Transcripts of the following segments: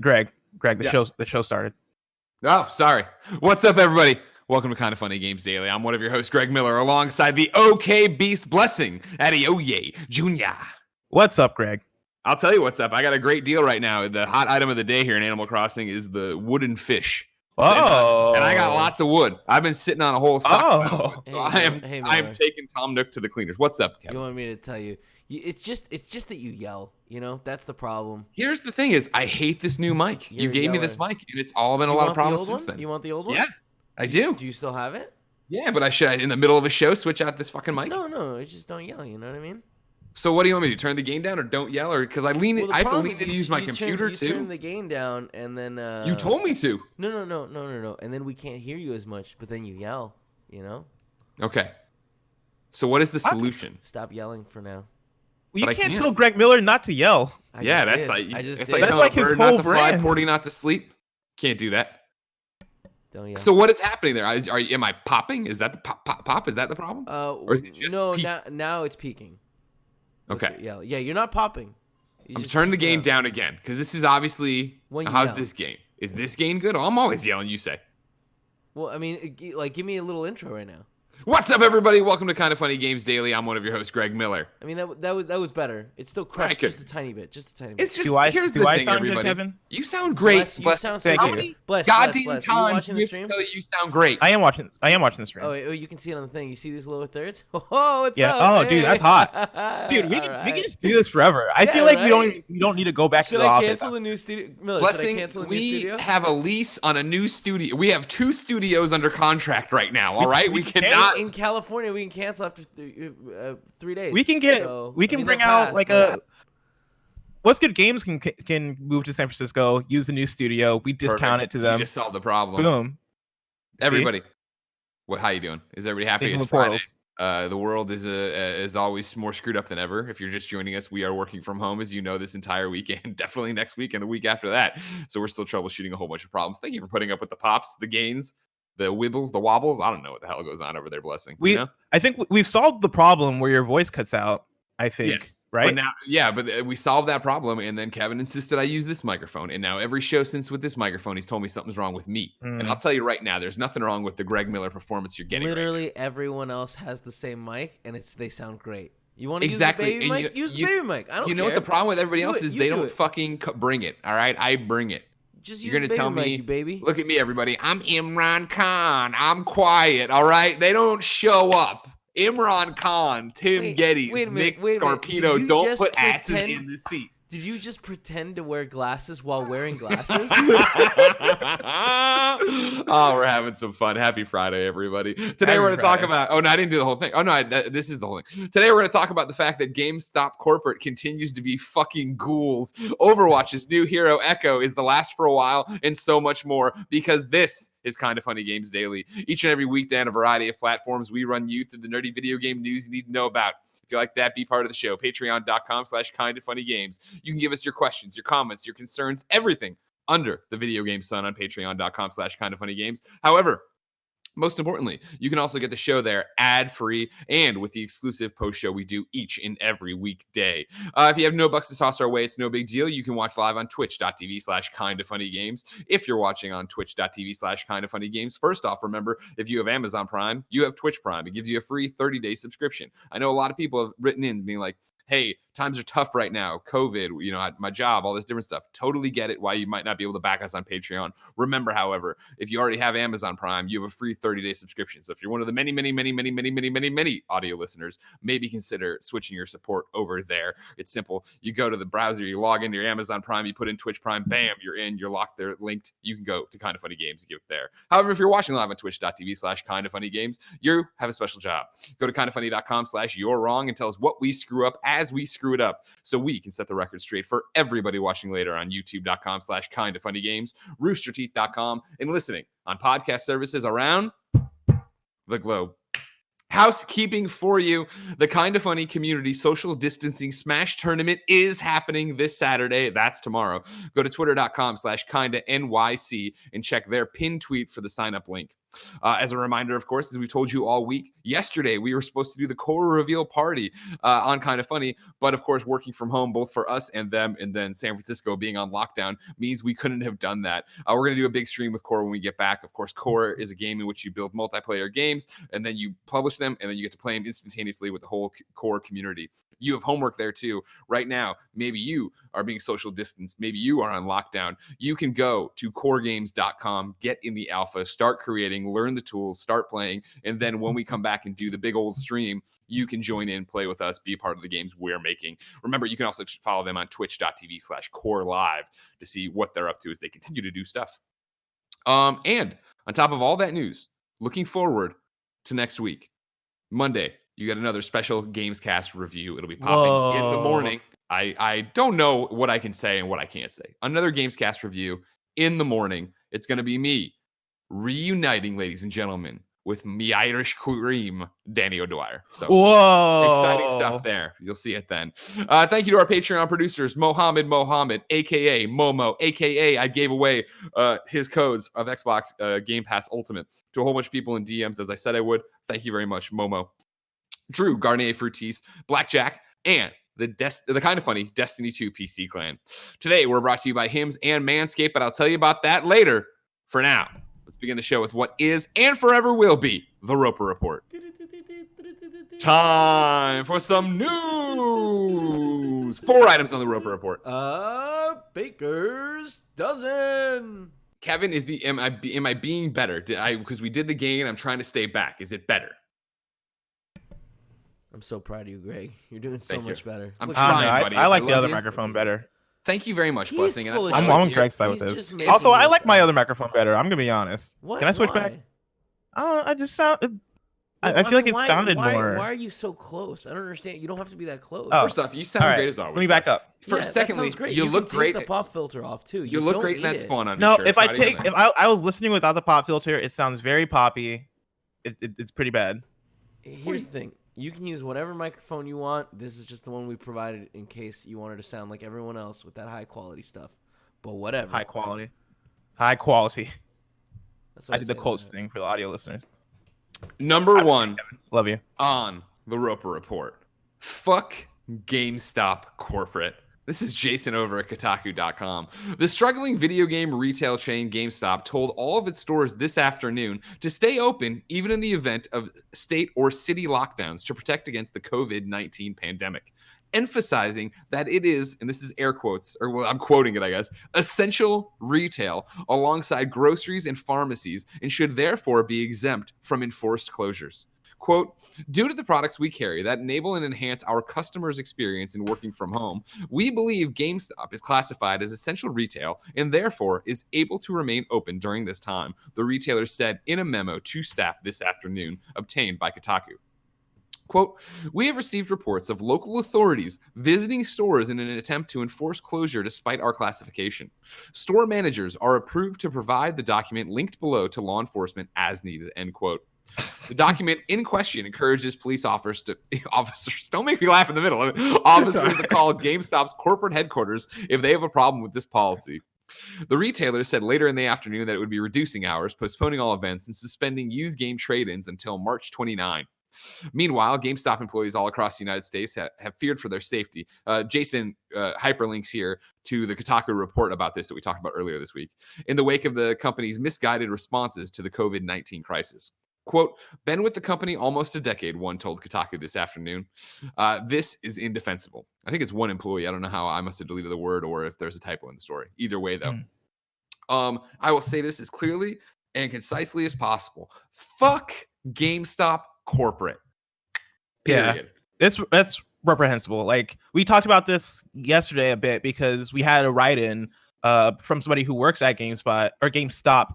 Greg, the show started. Oh, sorry. What's up, everybody? Welcome to Kind of Funny Games Daily. I'm one of your hosts, Greg Miller, alongside the OK Beast Blessing, Adioye Jr. What's up, Greg? I'll tell you what's up. I got a great deal right now. The hot item of the day here in Animal Crossing is the wooden fish. Oh, and I got lots of wood. I've been sitting on a whole stock. Oh, So I am taking Tom Nook to the cleaners. What's up, Kevin? You want me to tell you? It's just that you yell. You know, that's the problem. Here's the thing: is I hate this new mic. You gave me this mic, and it's all been a lot of problems since then. You want the old one? Yeah, I do. Do you still have it? Yeah, but I should, in the middle of a show, switch out this fucking mic. No, just don't yell. You know what I mean? So what do you want me to do? Turn the gain down or don't yell? Or because I have to lean in to use my computer too. You turn the gain down and then. You told me to. No. And then we can't hear you as much. But then you yell. You know. Okay. So what is the solution? Stop yelling for now. Well, you can't tell Greg Miller not to yell. That's like his whole brand. Porty not to sleep. Can't do that. Don't yell. So what is happening there? Am I popping? Is that the pop? Is that the problem? Or is it just now it's peaking. Okay. Yeah. You're not popping. I'm turning the gain down again because this is obviously. How's this game? Is this game good? Oh, I'm always yelling. You say. Well, I mean, give me a little intro right now. What's up, everybody? Welcome to Kind of Funny Games Daily. I'm one of your hosts, Greg Miller. I mean, that was better. It's still crushed just a tiny bit. It's just. Do I sound good, Kevin? You sound great. You sound so good. Goddamn times you tell you sound great. I am watching the stream. Oh, you can see it on the thing. You see these lower thirds? Oh, it's yeah. up. Oh, dude, that's hot. Dude, we can just do this forever. I feel like we don't need to go back to the office. Should I cancel the new studio? Miller, Blessing, we have a lease on a new studio. We have 2 studios under contract right now. All right, we cannot in California. We can cancel after 3 days. We can bring out like a. What's Good Games can move to San Francisco, use the new studio. We discount it to them. We just solved the problem. Boom. Everybody, how you doing? Is everybody happy? It's Friday. The world is always more screwed up than ever. If you're just joining us, we are working from home, as you know, this entire weekend, definitely next week and the week after that. So we're still troubleshooting a whole bunch of problems. Thank you for putting up with the pops, the gains, the wibbles, the wobbles. I don't know what the hell goes on over there, Blessing. I think we've solved the problem where your voice cuts out. I think, yes. Right? But we solved that problem, and then Kevin insisted I use this microphone, and now every show since with this microphone, he's told me something's wrong with me. And I'll tell you right now, there's nothing wrong with the Greg Miller performance you're getting. Literally everyone else has the same mic, and they sound great. You want to use the baby mic? Use the baby mic. I don't care. You know what the problem with everybody else is? They don't fucking bring it. All right, I bring it. You're gonna tell me, baby. Look at me, everybody. I'm Imran Khan. I'm quiet. All right, they don't show up. Imran Khan, Tim Geddes, Nick Scarpino, don't put asses in the seat. Did you just pretend to wear glasses while wearing glasses? Oh, we're having some fun. Happy Friday, everybody. Today we're going to talk about... Oh, no, I didn't do the whole thing. Oh, no, this is the whole thing. Today we're going to talk about the fact that GameStop corporate continues to be fucking ghouls. Overwatch's new hero, Echo, is the last for a while, and so much more, because this is Kind of Funny Games Daily. Each and every weekday on a variety of platforms, we run you through the nerdy video game news you need to know about. If you like that, be part of the show. Patreon.com/kindoffunnygames. You can give us your questions, your comments, your concerns, everything under the video game sun on patreon.com/kindoffunnygames. However, most importantly, you can also get the show there ad-free and with the exclusive post-show we do each and every weekday. If you have no bucks to toss our way, it's no big deal. You can watch live on twitch.tv/kindoffunnygames. If you're watching on twitch.tv/kindoffunnygames, first off, remember, if you have Amazon Prime, you have Twitch Prime. It gives you a free 30-day subscription. I know a lot of people have written in being like, hey, times are tough right now. COVID, my job, all this different stuff. Totally get it why you might not be able to back us on Patreon. Remember, however, if you already have Amazon Prime, you have a free 30-day subscription. So if you're one of the many audio listeners, maybe consider switching your support over there. It's simple. You go to the browser, you log into your Amazon Prime, you put in Twitch Prime, bam, you're in, you're locked there, linked. You can go to Kind of Funny Games and give it there. However, if you're watching live on twitch.tv/kindoffunnygames, you have a special job. Go to kindoffunny.com/you're wrong and tell us what we screw up as we screw it up, so we can set the record straight for everybody watching later on youtube.com/kindoffunnygames, roosterteeth.com, and listening on podcast services around the globe. Housekeeping for you. The Kind of Funny Community Social Distancing Smash Tournament is happening this Saturday. That's tomorrow. Go to twitter.com/kinda NYC and check their pinned tweet for the sign-up link. As a reminder, of course, as we told you all week, yesterday we were supposed to do the core reveal party on Kind of Funny, but of course, working from home, both for us and them, and then San Francisco being on lockdown means we couldn't have done that. We're going to do a big stream with Core when we get back. Of course, Core is a game in which you build multiplayer games, and then you publish them, and then you get to play them instantaneously with the whole Core community. You have homework there too. Right now, maybe you are being social distanced. Maybe you are on lockdown. You can go to coregames.com, get in the alpha, start creating, learn the tools, start playing. And then when we come back and do the big old stream, you can join in, play with us, be a part of the games we're making. Remember, you can also follow them on twitch.tv/corelive to see what they're up to as they continue to do stuff. And on top of all that news, looking forward to next week, Monday, you got another special Gamescast review. It'll be popping in the morning. I don't know what I can say and what I can't say. Another Gamescast review in the morning. It's going to be me reuniting, ladies and gentlemen, with me Irish cream, Danny O'Dwyer. So exciting stuff there. You'll see it then. Thank you to our Patreon producers, Mohammed, a.k.a. Momo, a.k.a. I gave away his codes of Xbox Game Pass Ultimate to a whole bunch of people in DMs, as I said I would. Thank you very much, Momo. Drew, Garnier Fruities, Blackjack, and the Kind of Funny Destiny 2 PC clan. Today, we're brought to you by Hims and Manscaped, but I'll tell you about that later. For now, let's begin the show with what is and forever will be the Roper Report. Time for some news. 4 items on the Roper Report. Baker's dozen. Kevin, am I being better? Because we did the game, I'm trying to stay back. Is it better? I'm so proud of you, Greg. You're doing so much better. I'm trying, buddy. I like the other microphone better. Thank you very much, Blessing. And I'm on Greg's side with this. Also, I like my other microphone better. I'm gonna be honest. Can I switch back? I just sound. I feel like it sounded more. Why are you so close? I don't understand. You don't have to be that close. First off, you sound great as always. Let me back up. Secondly, you look great. Take the pop filter off too. You look great in that spawn on. No, if I was listening without the pop filter, it sounds very poppy. It's pretty bad. Here's the thing. You can use whatever microphone you want. This is just the one we provided in case you wanted to sound like everyone else with that high quality stuff. But whatever. High quality. High quality. That's what I did the quotes thing for the audio listeners. Number one. Love you. On the Roper Report. Fuck GameStop corporate. This is Jason over at Kotaku.com. The struggling video game retail chain GameStop told all of its stores this afternoon to stay open even in the event of state or city lockdowns to protect against the COVID-19 pandemic, emphasizing that it is, and this is air quotes, or well, I'm quoting it, I guess, essential retail alongside groceries and pharmacies and should therefore be exempt from enforced closures. Quote, due to the products we carry that enable and enhance our customers' experience in working from home, we believe GameStop is classified as essential retail and therefore is able to remain open during this time, the retailer said in a memo to staff this afternoon obtained by Kotaku. Quote, we have received reports of local authorities visiting stores in an attempt to enforce closure despite our classification. Store managers are approved to provide the document linked below to law enforcement as needed, end quote. The document in question encourages police officers, don't make me laugh in the middle, officers to call GameStop's corporate headquarters if they have a problem with this policy. The retailer said later in the afternoon that it would be reducing hours, postponing all events, and suspending used game trade-ins until March 29. Meanwhile, GameStop employees all across the United States have feared for their safety. Jason hyperlinks here to the Kotaku report about this that we talked about earlier this week, in the wake of the company's misguided responses to the COVID-19 crisis. Quote, been with the company almost a decade, one told Kotaku this afternoon. This is indefensible. I think it's one employee. I don't know how I must have deleted the word or if there's a typo in the story. Either way, though. I will say this as clearly and concisely as possible. Fuck GameStop corporate. Period. Yeah, that's reprehensible. Like, we talked about this yesterday a bit because we had a write-in from somebody who works at GameSpot or GameStop,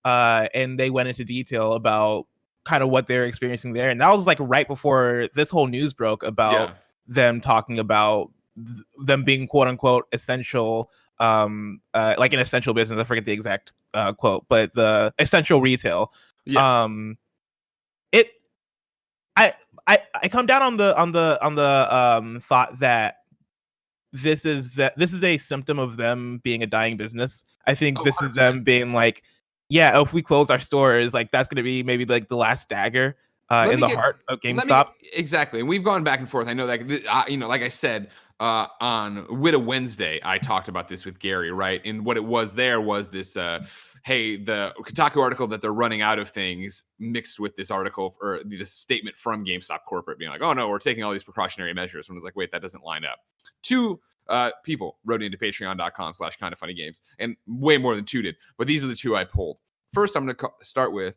and they went into detail about kind of what they're experiencing there. And that was like right before this whole news broke about them talking about them being quote unquote essential, like an essential business. I forget the exact quote, but the essential retail. I come down on the thought that this is a symptom of them being a dying business. I think this 100%. Is them being like, yeah, if we close our stores, like that's gonna be maybe like the last dagger in the heart of GameStop. Exactly. And we've gone back and forth. I know that, like I said, on Widow Wednesday, I talked about this with Gary, right? And what it was there was this, hey, the Kotaku article that they're running out of things mixed with this article or this statement from GameStop corporate being like, oh no, we're taking all these precautionary measures. And I was like, wait, that doesn't line up. Two people wrote into patreon.com/kindoffunnygames, and way more than two did. But these are the two I pulled. First, I'm going to start with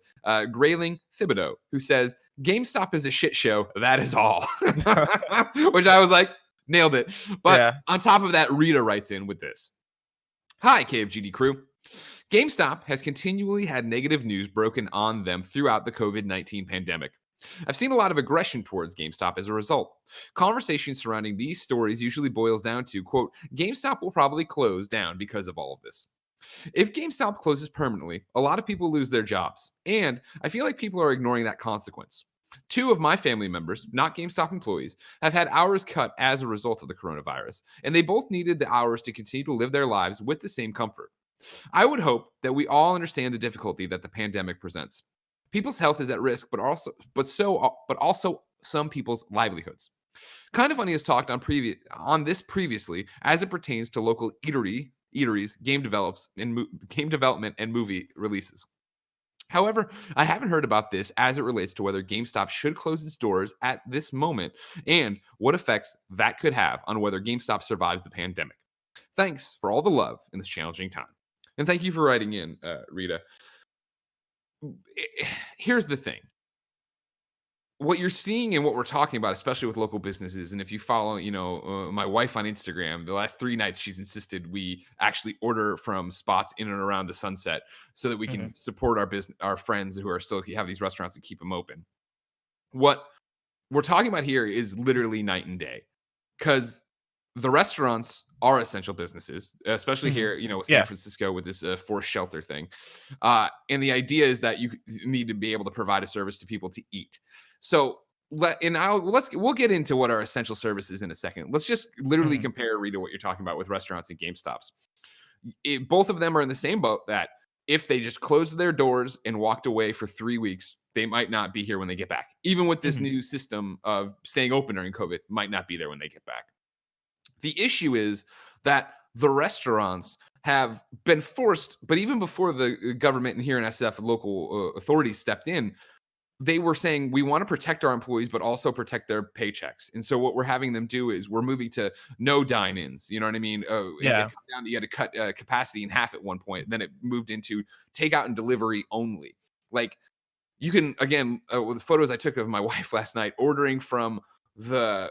Grayling Thibodeau, who says, GameStop is a shit show. That is all. Which I was like, nailed it. But on top of that, Rita writes in with this. Hi, KFGD crew. GameStop has continually had negative news broken on them throughout the COVID-19 pandemic. I've seen a lot of aggression towards GameStop as a result. Conversation surrounding these stories usually boils down to, quote, GameStop will probably close down because of all of this. If GameStop closes permanently, a lot of people lose their jobs, and I feel like people are ignoring that consequence. Two of my family members, not GameStop employees, have had hours cut as a result of the coronavirus, and they both needed the hours to continue to live their lives with the same comfort. I would hope that we all understand the difficulty that the pandemic presents. People's health is at risk, but also some people's livelihoods. Kind of Funny has talked on this previously as it pertains to local eateries, game development, and movie releases. However, I haven't heard about this as it relates to whether GameStop should close its doors at this moment and what effects that could have on whether GameStop survives the pandemic. Thanks for all the love in this challenging time. And thank you for writing in, Rita. Here's the thing. What you're seeing and what we're talking about, especially with local businesses, and if you follow, my wife on Instagram, the last 3 nights she's insisted we actually order from spots in and around the Sunset so that we can support our friends who are still have these restaurants and keep them open. What we're talking about here is literally night and day, because the restaurants are essential businesses, especially here, with San Francisco with this forced shelter thing. And the idea is that you need to be able to provide a service to people to eat. So we'll get into what are essential services in a second. Let's just literally compare, Rita, what you're talking about with restaurants and GameStops. Both of them are in the same boat that if they just closed their doors and walked away for 3 weeks, they might not be here when they get back. Even with this new system of staying open during COVID, might not be there when they get back. The issue is that the restaurants have been forced, but even before the government and here in SF, local authorities stepped in, they were saying, we want to protect our employees, but also protect their paychecks. And so what we're having them do is we're moving to no dine-ins. You know what I mean? You had to cut capacity in half at one point. Then it moved into takeout and delivery only. Like, you can, again, with the photos I took of my wife last night, ordering from the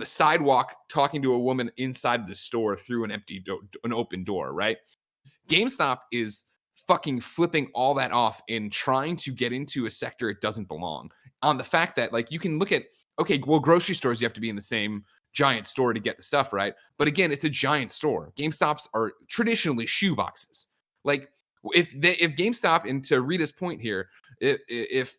sidewalk, talking to a woman inside the store through an open door, right? GameStop is fucking flipping all that off and trying to get into a sector it doesn't belong, on the fact that, like, you can look at, okay, well, grocery stores, you have to be in the same giant store to get the stuff, right? But again, it's a giant store. GameStops are traditionally shoe boxes. Like, if GameStop, and to Rita's point here, if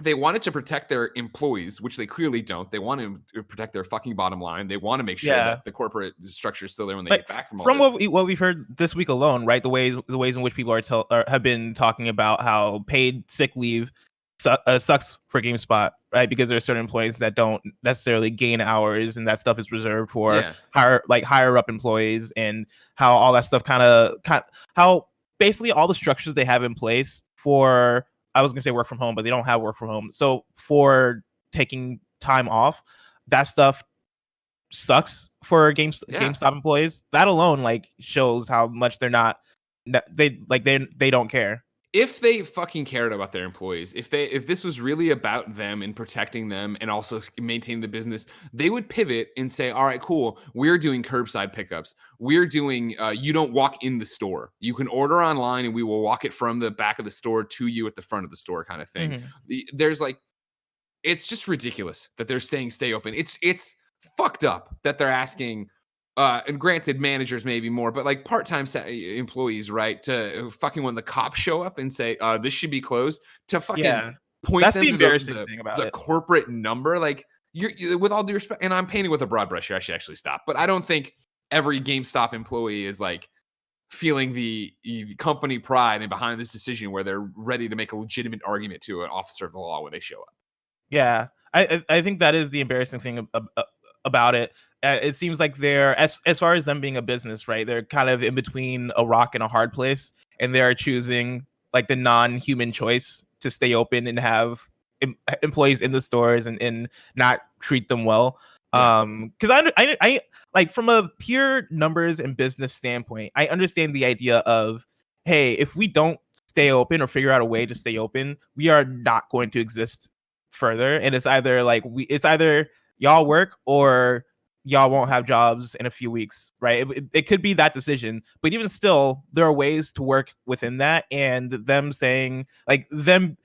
they wanted to protect their employees, which they clearly don't. They want to protect their fucking bottom line. They want to make sure that the corporate structure is still there when they get back from all this. What we've heard this week alone, right? The ways in which people have been talking about how paid sick leave sucks for GameSpot, right? Because there are certain employees that don't necessarily gain hours, and that stuff is reserved for higher up employees, and how all that stuff how basically all the structures they have in place for, I was going to say work from home, but they don't have work from home. So for taking time off, that stuff sucks for GameStop employees. That alone, like, shows how much they don't care. If they fucking cared about their employees, if this was really about them and protecting them and also maintaining the business, they would pivot and say, all right, cool, we're doing curbside pickups. We're doing, you don't walk in the store. You can order online and we will walk it from the back of the store to you at the front of the store, kind of thing. There's like, it's just ridiculous that they're saying stay open. It's fucked up that they're asking, and granted, managers maybe more, but like part-time employees, right? To fucking, when the cops show up and say, this should be closed, to fucking point That's them the to embarrassing thing about the it. corporate number. Like, you're, with all due respect, and I'm painting with a broad brush here, I should actually stop. But I don't think every GameStop employee is like feeling the company pride and behind this decision where they're ready to make a legitimate argument to an officer of the law when they show up. Yeah, I think that is the embarrassing thing about it. It seems like they're as far as them being a business, right? They're kind of in between a rock and a hard place, and they are choosing like the non-human choice to stay open and have employees in the stores and not treat them well. Yeah. Because I like from a pure numbers and business standpoint, I understand the idea of, hey, if we don't stay open or figure out a way to stay open, we are not going to exist further, and it's either y'all work or y'all won't have jobs in a few weeks, right? It could be that decision, but even still there are ways to work within that, and them saying like them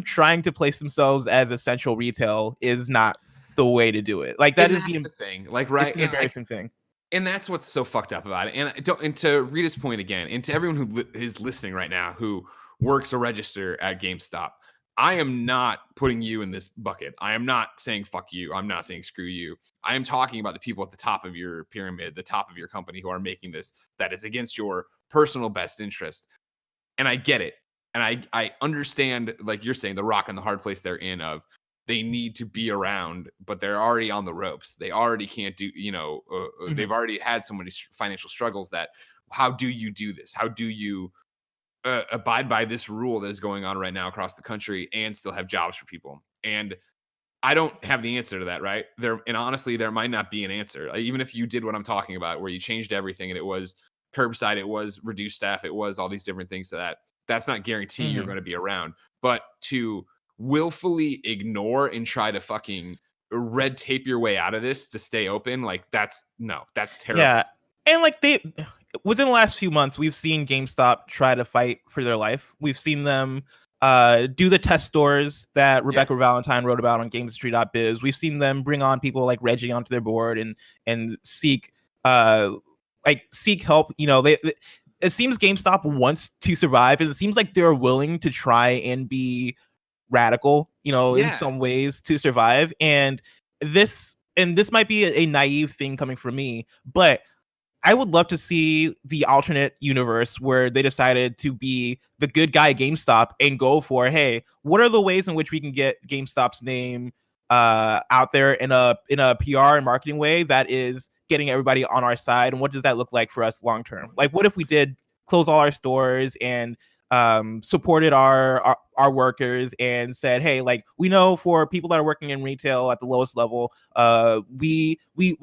trying to place themselves as essential retail is not the way to do it. Like that And is that's the thing, like, right? it's an And embarrassing thing. and that's what's so fucked up about it. And to Rita's point again, and to everyone who is listening right now who works a register at GameStop, I am not putting you in this bucket. I am not saying fuck you. I'm not saying screw you. I am talking about the people at the top of your pyramid, the top of your company who are making this that is against your personal best interest. And I get it. And I understand, like you're saying, the rock and the hard place they're in of they need to be around, but they're already on the ropes. They already can't do, they've already had so many financial struggles that how do you do this? How do you abide by this rule that is going on right now across the country and still have jobs for people? And I don't have the answer to that, right? And honestly, there might not be an answer. Like, even if you did what I'm talking about, where you changed everything and it was curbside, it was reduced staff, it was all these different things to that's not guarantee you're going to be around. But to willfully ignore and try to fucking red tape your way out of this to stay open, like that's terrible. Yeah. And like within the last few months, we've seen GameStop try to fight for their life. We've seen them do the test stores that Rebecca Valentine wrote about on GameStop.biz. We've seen them bring on people like Reggie onto their board and seek help. It seems GameStop wants to survive, and it seems like they're willing to try and be radical, in some ways to survive. And this might be a naive thing coming from me, but I would love to see the alternate universe where they decided to be the good guy GameStop and go for, hey, what are the ways in which we can get GameStop's name out there in a PR and marketing way that is getting everybody on our side, and what does that look like for us long term? Like, what if we did close all our stores and supported our workers and said, hey, like, we know for people that are working in retail at the lowest level, we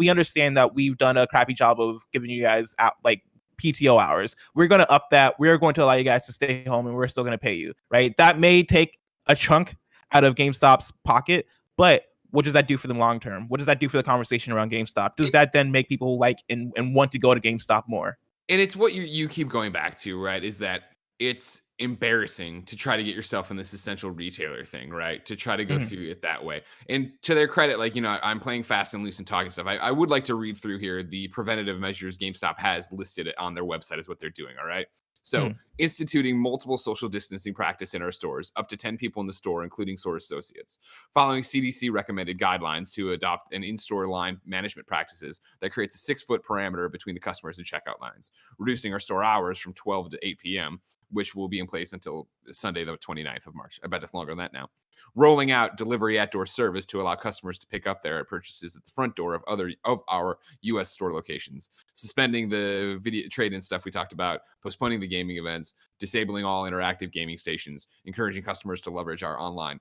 understand that we've done a crappy job of giving you guys out like PTO hours. We're going to up that. We're going to allow you guys to stay home, and we're still going to pay you, right? That may take a chunk out of GameStop's pocket, but what does that do for them long term? What does that do for the conversation around GameStop? Does that then make people like and want to go to GameStop more? And it's what you keep going back to, right? Is that it's embarrassing to try to get yourself in this essential retailer thing, right? To try to go through it that way. And to their credit, like, I'm playing fast and loose and talking stuff. I would like to read through here the preventative measures GameStop has listed on their website is what they're doing. All right. So instituting multiple social distancing practice in our stores, up to 10 people in the store, including store associates, following CDC recommended guidelines to adopt an in-store line management practices that creates a 6-foot parameter between the customers and checkout lines, reducing our store hours from 12 to 8 p.m., which will be in place until Sunday, the 29th of March. I bet it's longer than that now. Rolling out delivery at-door service to allow customers to pick up their purchases at the front door of our U.S. store locations. Suspending the video trade-in stuff we talked about. Postponing the gaming events. Disabling all interactive gaming stations. Encouraging customers to leverage our online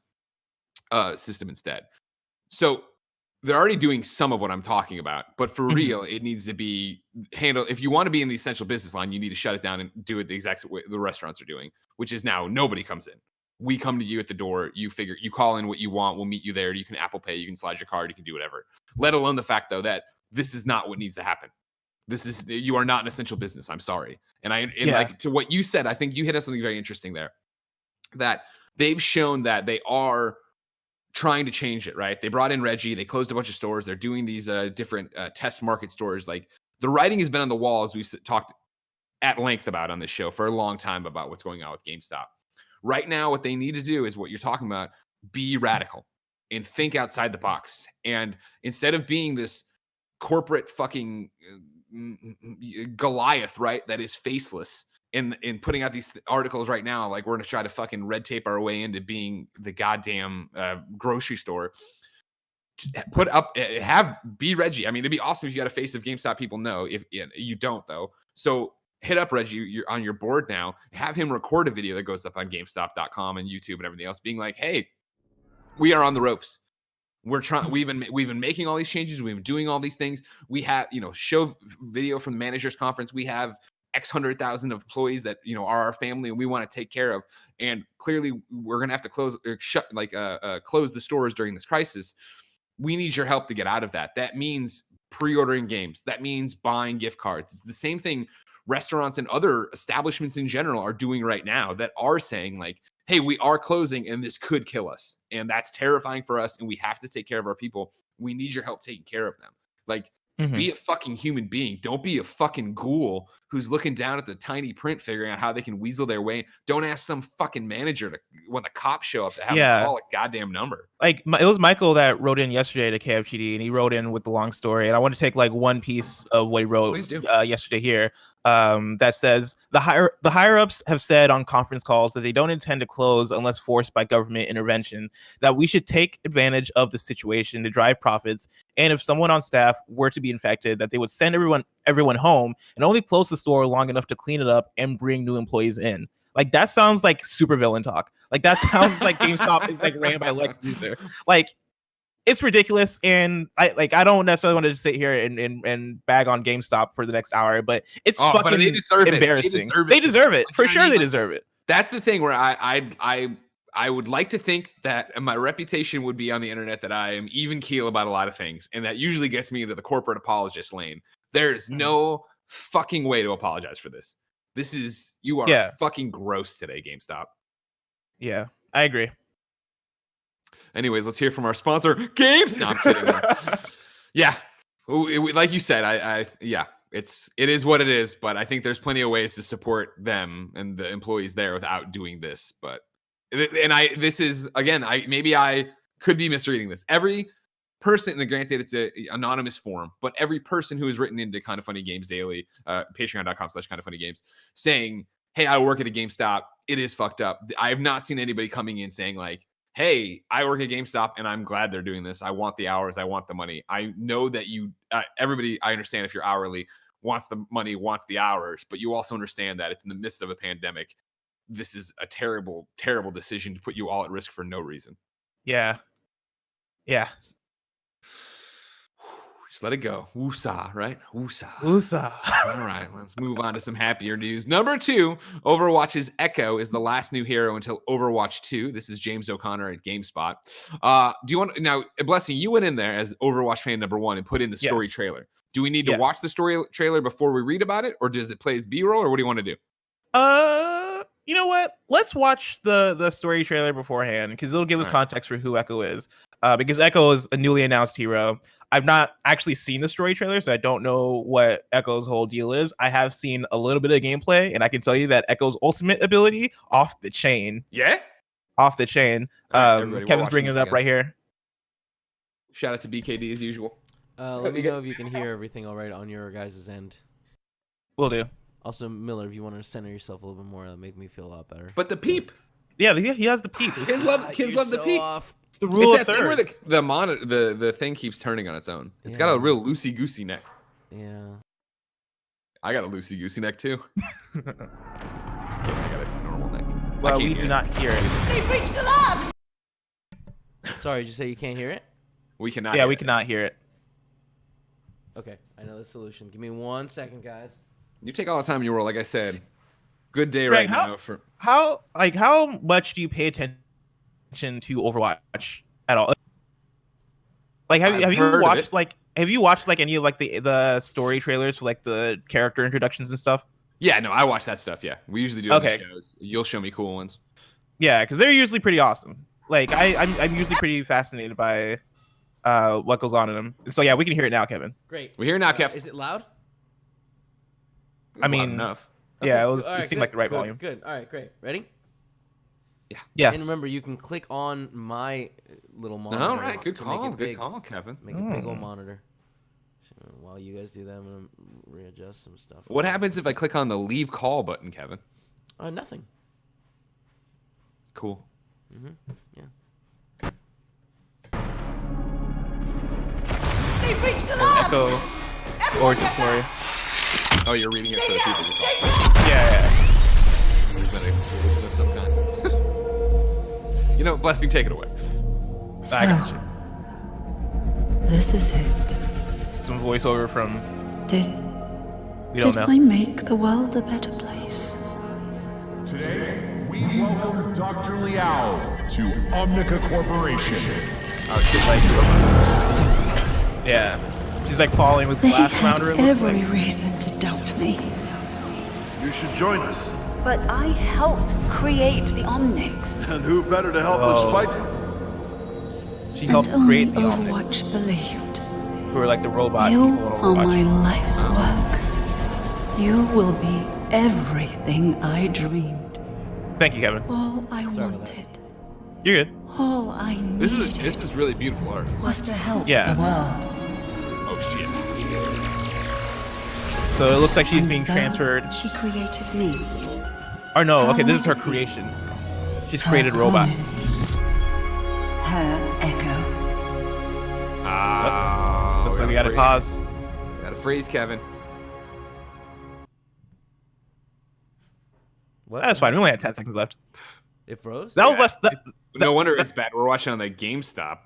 system instead. So they're already doing some of what I'm talking about, but for real, it needs to be handled. If you want to be in the essential business line, you need to shut it down and do it the exact way the restaurants are doing, which is now nobody comes in. We come to you at the door. You call in what you want. We'll meet you there. You can Apple Pay. You can slide your card. You can do whatever. Let alone the fact, though, that this is not what needs to happen. You are not an essential business. I'm sorry. Like to what you said, I think you hit on something very interesting there, that they've shown that they are trying to change it, right? They brought in Reggie. They closed a bunch of stores. They're doing these different test market stores. Like, the writing has been on the wall, as we've talked at length about on this show for a long time about what's going on with GameStop. Right now, what they need to do is what you're talking about, be radical and think outside the box. And instead of being this corporate fucking Goliath, right? That is faceless in putting out these articles right now. Like we're going to try to fucking red tape our way into being the goddamn grocery store. Put up, be Reggie. I mean, it'd be awesome if you got a face of GameStop people know. If you don't though, so hit up Reggie. You're on your board now. Have him record a video that goes up on GameStop.com and YouTube and everything else, being like, "Hey, we are on the ropes. We're trying. We've been making all these changes. We've been doing all these things. We have, show video from the managers conference. We have X 100,000 employees that are our family and we want to take care of. And clearly, we're gonna have to close the stores during this crisis. We need your help to get out of that. That means pre-ordering games. That means buying gift cards. It's the same thing restaurants and other establishments in general are doing right now that are saying like, hey, we are closing and this could kill us. And that's terrifying for us. And we have to take care of our people. We need your help taking care of them. Like, be a fucking human being. Don't be a fucking ghoul who's looking down at the tiny print, figuring out how they can weasel their way. Don't ask some fucking manager when the cops show up to have them call a goddamn number. Like it was Michael that wrote in yesterday to KFGD, and he wrote in with the long story. And I want to take like one piece of what he wrote yesterday here. That says the higher ups have said on conference calls that they don't intend to close unless forced by government intervention, that we should take advantage of the situation to drive profits, and if someone on staff were to be infected, that they would send everyone home and only close the store long enough to clean it up and bring new employees in. Like that sounds like supervillain talk. Like that sounds like GameStop is like ran by Lex Luthor. Like it's ridiculous, and I don't necessarily want to sit here and bag on GameStop for the next hour, but it's fucking embarrassing. They deserve it. For sure, they deserve it. That's the thing where I would like to think that my reputation would be on the internet that I am even keel about a lot of things, and that usually gets me into the corporate apologist lane. There's no fucking way to apologize for this. You are fucking gross today, GameStop. Yeah, I agree. Anyways, let's hear from our sponsor, Games. No, I'm kidding. Yeah, like you said, it is what it is. But I think there's plenty of ways to support them and the employees there without doing this. But maybe I could be misreading this. Every person, and granted it's an anonymous form, but every person who has written into Kind of Funny Games Daily, patreon.com/kindoffunnygames, saying, hey, I work at a GameStop. It is fucked up. I have not seen anybody coming in saying like, hey, I work at GameStop and I'm glad they're doing this. I want the hours. I want the money. I know that everybody, I understand if you're hourly, wants the money, wants the hours, but you also understand that it's in the midst of a pandemic. This is a terrible, terrible decision to put you all at risk for no reason. Yeah. Just let it go. Woosah, right? Woosah. All right, let's move on to some happier news. Number 2, Overwatch's Echo is the last new hero until Overwatch 2. This is James O'Connor at GameSpot. Do you want now, Blessing? You went in there as Overwatch fan number 1 and put in the story trailer. Do we need to watch the story trailer before we read about it, or does it play as B-roll, or what do you want to do? You know what? Let's watch the story trailer beforehand because it'll give us context for who Echo is. Because Echo is a newly announced hero. I've not actually seen the story trailer, so I don't know what Echo's whole deal is. I have seen a little bit of gameplay, and I can tell you that Echo's ultimate ability, off the chain. Yeah? Off the chain. Kevin's bringing it up right here. Shout out to BKD as usual. Let me know if you can hear everything all right on your guys' end. Will do. Also, Miller, if you want to center yourself a little bit more, that'll make me feel a lot better. But the peep. Yeah, he has the peep. Kids love the peep. It's the rule of thirds. Where the thing keeps turning on its own. It's got a real loosey-goosey neck. Yeah. I got a loosey-goosey neck, too. Just kidding, I got a normal neck. Well, we do not hear it. They reached the lab! Sorry, did you say you can't hear it? We cannot Yeah, we cannot hear it. Okay, I know the solution. Give me 1 second, guys. You take all the time in your world, like I said. Good day Greg, now. How much do you pay attention to Overwatch at all? Like, have you watched any of like the story trailers for like the character introductions and stuff? Yeah, no, I watch that stuff. Yeah, we usually do it on the shows. You'll show me cool ones. Yeah, because they're usually pretty awesome. Like I'm usually pretty fascinated by what goes on in them. So yeah, we can hear it now, Kevin. Great. We hear it now, Kev. Is it loud? It's loud enough. Yeah, it seemed like the right volume. Good. All right, great. Ready? Yeah. Yes. And remember, you can click on my little monitor. All right, good call, Kevin. Make a big old monitor. While you guys do that, I'm gonna readjust some stuff. What happens if I click on the leave call button, Kevin? Nothing. Cool. Yeah. They've reached the labs! Echo origin story. Oh, you're reading it for the people who call. Yeah. You know, Blessing, take it away. So, I got you. this is it. Some voiceover from Did we don't did know. I make the world a better place? Today, we welcome Dr. Liao to Omnica Corporation. Oh, shit, like, Yeah. She's like falling with They glass had around her. It looks every like. reason to doubt me. You should join us. But I helped create the Omnics. And who better to help Whoa. us fight? She And helped only create the Overwatch Omnics, believed. who are like the robot You people in are my Overwatch. life's work. You will be everything I dreamed. Thank you, Kevin. All I about that. wanted, You're good. all I needed this is really beautiful art. was to help Yeah. the world. Oh, shit. So it looks like she's And being so transferred. She created me. Or no, okay, this is her Her creation. She's created robot. promise. Her echo. Ah, Looks like we gotta pause. Got to freeze, Kevin. What? That's fine. We only had 10 seconds left. It froze. That was less. No wonder it's bad. We're watching on the GameStop.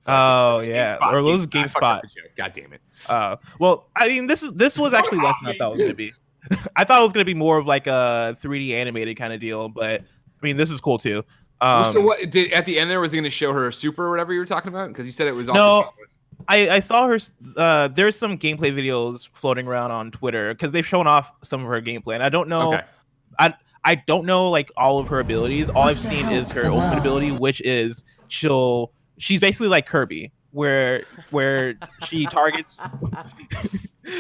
Oh yeah, GameSpot, or those I fucked GameSpot. up the joke. God damn it. Well, I mean, this was actually less than I thought it was gonna be. I thought it was gonna be more of like a 3D animated kind of deal, but I mean, this is cool too. So what did at the end there was he going to show her super or whatever you were talking about? Because you said it was all No. I saw her. There's some gameplay videos floating around on Twitter because they've shown off some of her gameplay, and I don't know. Okay. I don't know like all of her abilities. All I've What's to seen help is her the ultimate world? ability, which is she's basically like Kirby, where she targets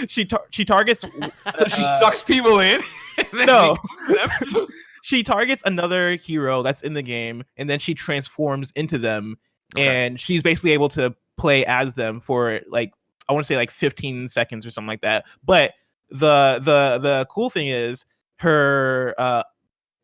she targets So she sucks people in. and then no. becomes them? She targets another hero that's in the game, and then she transforms into them, Okay. and she's basically able to play as them for like I want to say like 15 seconds or something like that. But the cool thing is her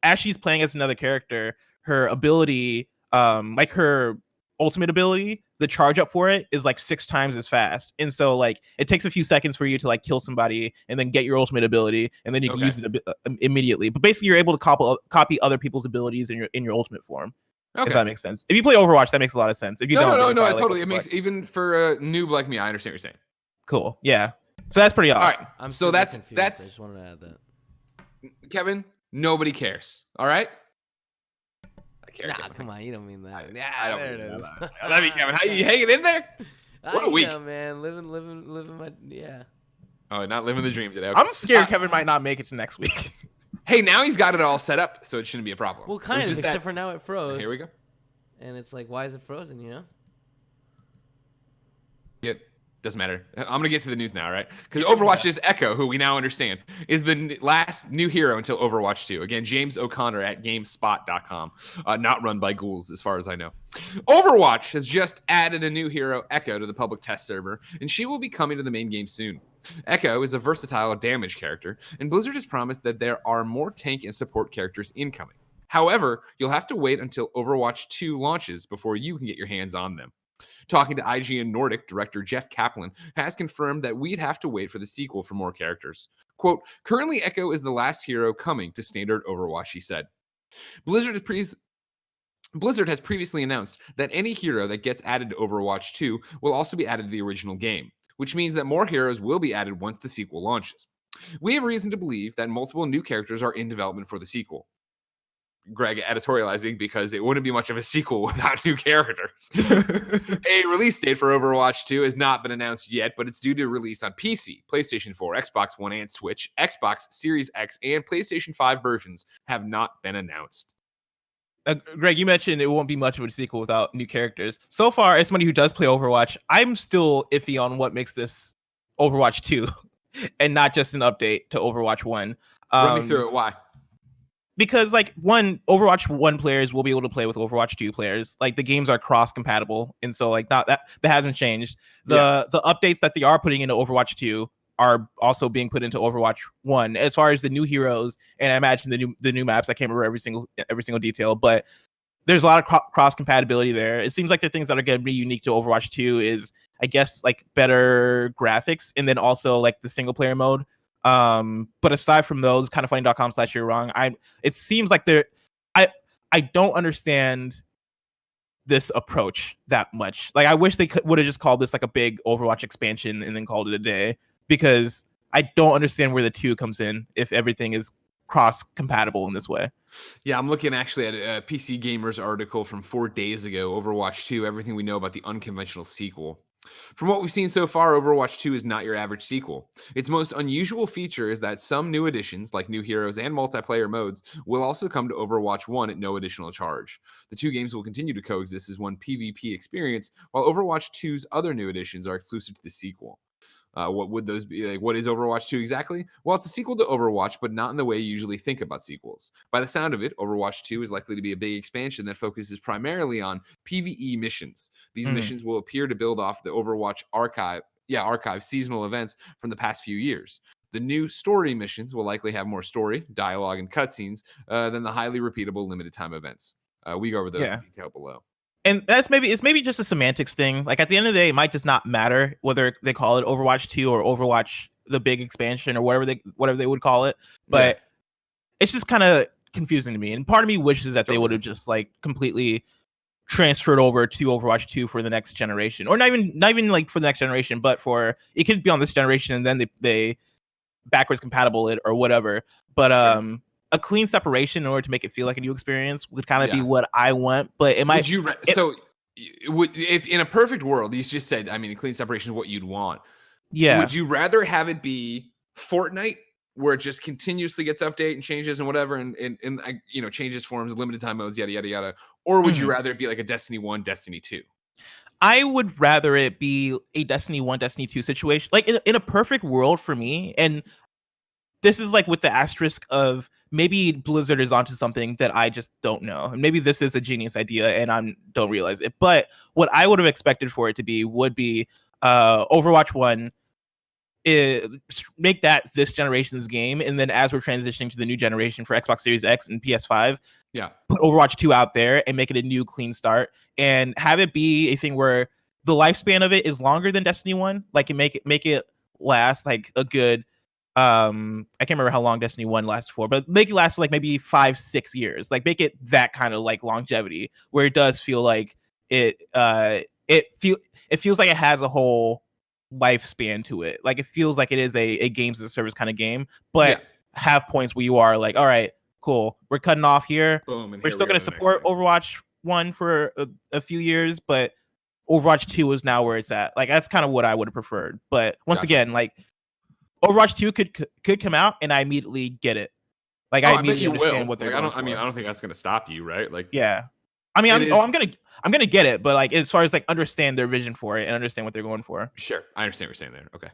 as she's playing as another character, her ability, like her ultimate ability, the charge up for it is like 6 times as fast. And so like it takes a few seconds for you to like kill somebody and then get your ultimate ability, and then you can Okay. use it immediately. But basically you're able to copy other people's abilities in your ultimate form. If Okay. that makes sense. If you play Overwatch, that makes a lot of sense. If you don't, No, then probably, like, totally. what It the makes fuck? even for a noob like me. I understand what you're saying. Cool. Yeah. So that's pretty All awesome. right. I'm So super that's confused. that's I just wanted to add that. Kevin. Nobody cares. All right. I care. Nah, Kevin. come on, you don't mean that. I Yeah, don't there it mean is. that. I love you, Kevin. How you hanging in there? What a I week. know, man. Living my yeah. Oh, not living the dream today. Okay. I'm scared Kevin might not make it to next week. Hey, now he's got it all set up, so it shouldn't be a problem. Well, It kind was of, just except that- for now it froze. Here we go. And it's like, why is it frozen? You know? Doesn't matter. I'm gonna get to the news now, right? Because Overwatch's Echo, who we now understand, is the last new hero until Overwatch 2. Again, James O'Connor at GameSpot.com. Not run by ghouls, as far as I know. Overwatch has just added a new hero, Echo, to the public test server, and she will be coming to the main game soon. Echo is a versatile damage character, and Blizzard has promised that there are more tank and support characters incoming. However, you'll have to wait until Overwatch 2 launches before you can get your hands on them. Talking to IGN Nordic director Jeff Kaplan has confirmed that we'd have to wait for the sequel for more characters. Quote, currently Echo is the last hero coming to standard Overwatch, he said. Blizzard has previously announced that any hero that gets added to Overwatch 2 will also be added to the original game, which means that more heroes will be added once the sequel launches. We have reason to believe that multiple new characters are in development for the sequel. Greg editorializing because it wouldn't be much of a sequel without new characters. A release date for Overwatch 2 has not been announced yet, but it's due to release on PC, PlayStation 4, Xbox One, and Switch. Xbox Series X and PlayStation 5 versions have not been announced. Greg, you mentioned it won't be much of a sequel without new characters. So far, as somebody who does play Overwatch, I'm still iffy on what makes this Overwatch 2 and not just an update to Overwatch 1. Run me through it. Why? because like Overwatch 1 players will be able to play with Overwatch 2 players. Like the games are cross compatible, and so like not that hasn't changed. The updates that they are putting into Overwatch 2 are also being put into Overwatch 1 as far as the new heroes, and I imagine the new maps. I can't remember every single detail, but there's a lot of cross compatibility there. It seems like the things that are going to be unique to Overwatch 2 is, I guess, like better graphics, and then also like the single player mode. But aside from those, kindoffunny.com/you're wrong. It seems like I don't understand this approach that much. Like I wish they would have just called this like a big Overwatch expansion and then called it a day, because I don't understand where the 2 comes in if everything is cross compatible in this way. Yeah, I'm looking actually at a PC Gamer's article from 4 days ago, Overwatch 2, everything we know about the unconventional sequel. From what we've seen so far, Overwatch 2 is not your average sequel. Its most unusual feature is that some new additions, like new heroes and multiplayer modes, will also come to Overwatch 1 at no additional charge. The 2 games will continue to coexist as one PvP experience, while Overwatch 2's other new additions are exclusive to the sequel. What would those be? Like, what is Overwatch 2 exactly? Well, it's a sequel to Overwatch, but not in the way you usually think about sequels. By the sound of it, Overwatch 2 is likely to be a big expansion that focuses primarily on PvE missions. These missions will appear to build off the Overwatch archive seasonal events from the past few years. The new story missions will likely have more story, dialogue, and cutscenes than the highly repeatable limited time events. We go over those in detail below. And it's maybe just a semantics thing. Like at the end of the day, it might just not matter whether they call it Overwatch 2 or Overwatch the big expansion or whatever they would call it. But it's just kind of confusing to me. And part of me wishes that they would have just like completely transferred over to Overwatch 2 for the next generation, or not even like for the next generation, but for it could be on this generation and then they backwards compatible it or whatever. But a clean separation in order to make it feel like a new experience would kind of be what I want, but it might. If in a perfect world, you just said, I mean, a clean separation is what you'd want. Yeah. Would you rather have it be Fortnite, where it just continuously gets updated and changes and whatever, and changes forms, limited time modes, yada yada yada, or would you rather it be like a Destiny 1, Destiny 2? I would rather it be a Destiny 1, Destiny 2 situation. Like in a perfect world for me, and this is like with the asterisk of maybe Blizzard is onto something that I just don't know. And maybe this is a genius idea and I don't realize it. But what I would have expected for it to be would be Overwatch 1, make that this generation's game. And then as we're transitioning to the new generation for Xbox Series X and PS5, put Overwatch 2 out there and make it a new clean start. And have it be a thing where the lifespan of it is longer than Destiny 1. Like, and make it last like a good... I can't remember how long Destiny 1 lasts for, but make it last like maybe 5-6 years. Like make it that kind of like longevity where it does feel like it feels like it has a whole lifespan to it. Like it feels like it is a games as a service kind of game, but have points where you are like, all right, cool, we're cutting off here. Boom, we're still going to support Overwatch 1 for a few years, but Overwatch 2 is now where it's at. Like that's kind of what I would have preferred. But once again, like Overwatch 2 could come out and I immediately get it. Like I immediately understand what they're going for. I don't think that's going to stop you, right? Like I mean, I'm gonna get it, but like as far as like understand their vision for it and understand what they're going for. Sure, I understand what you're saying there. Okay.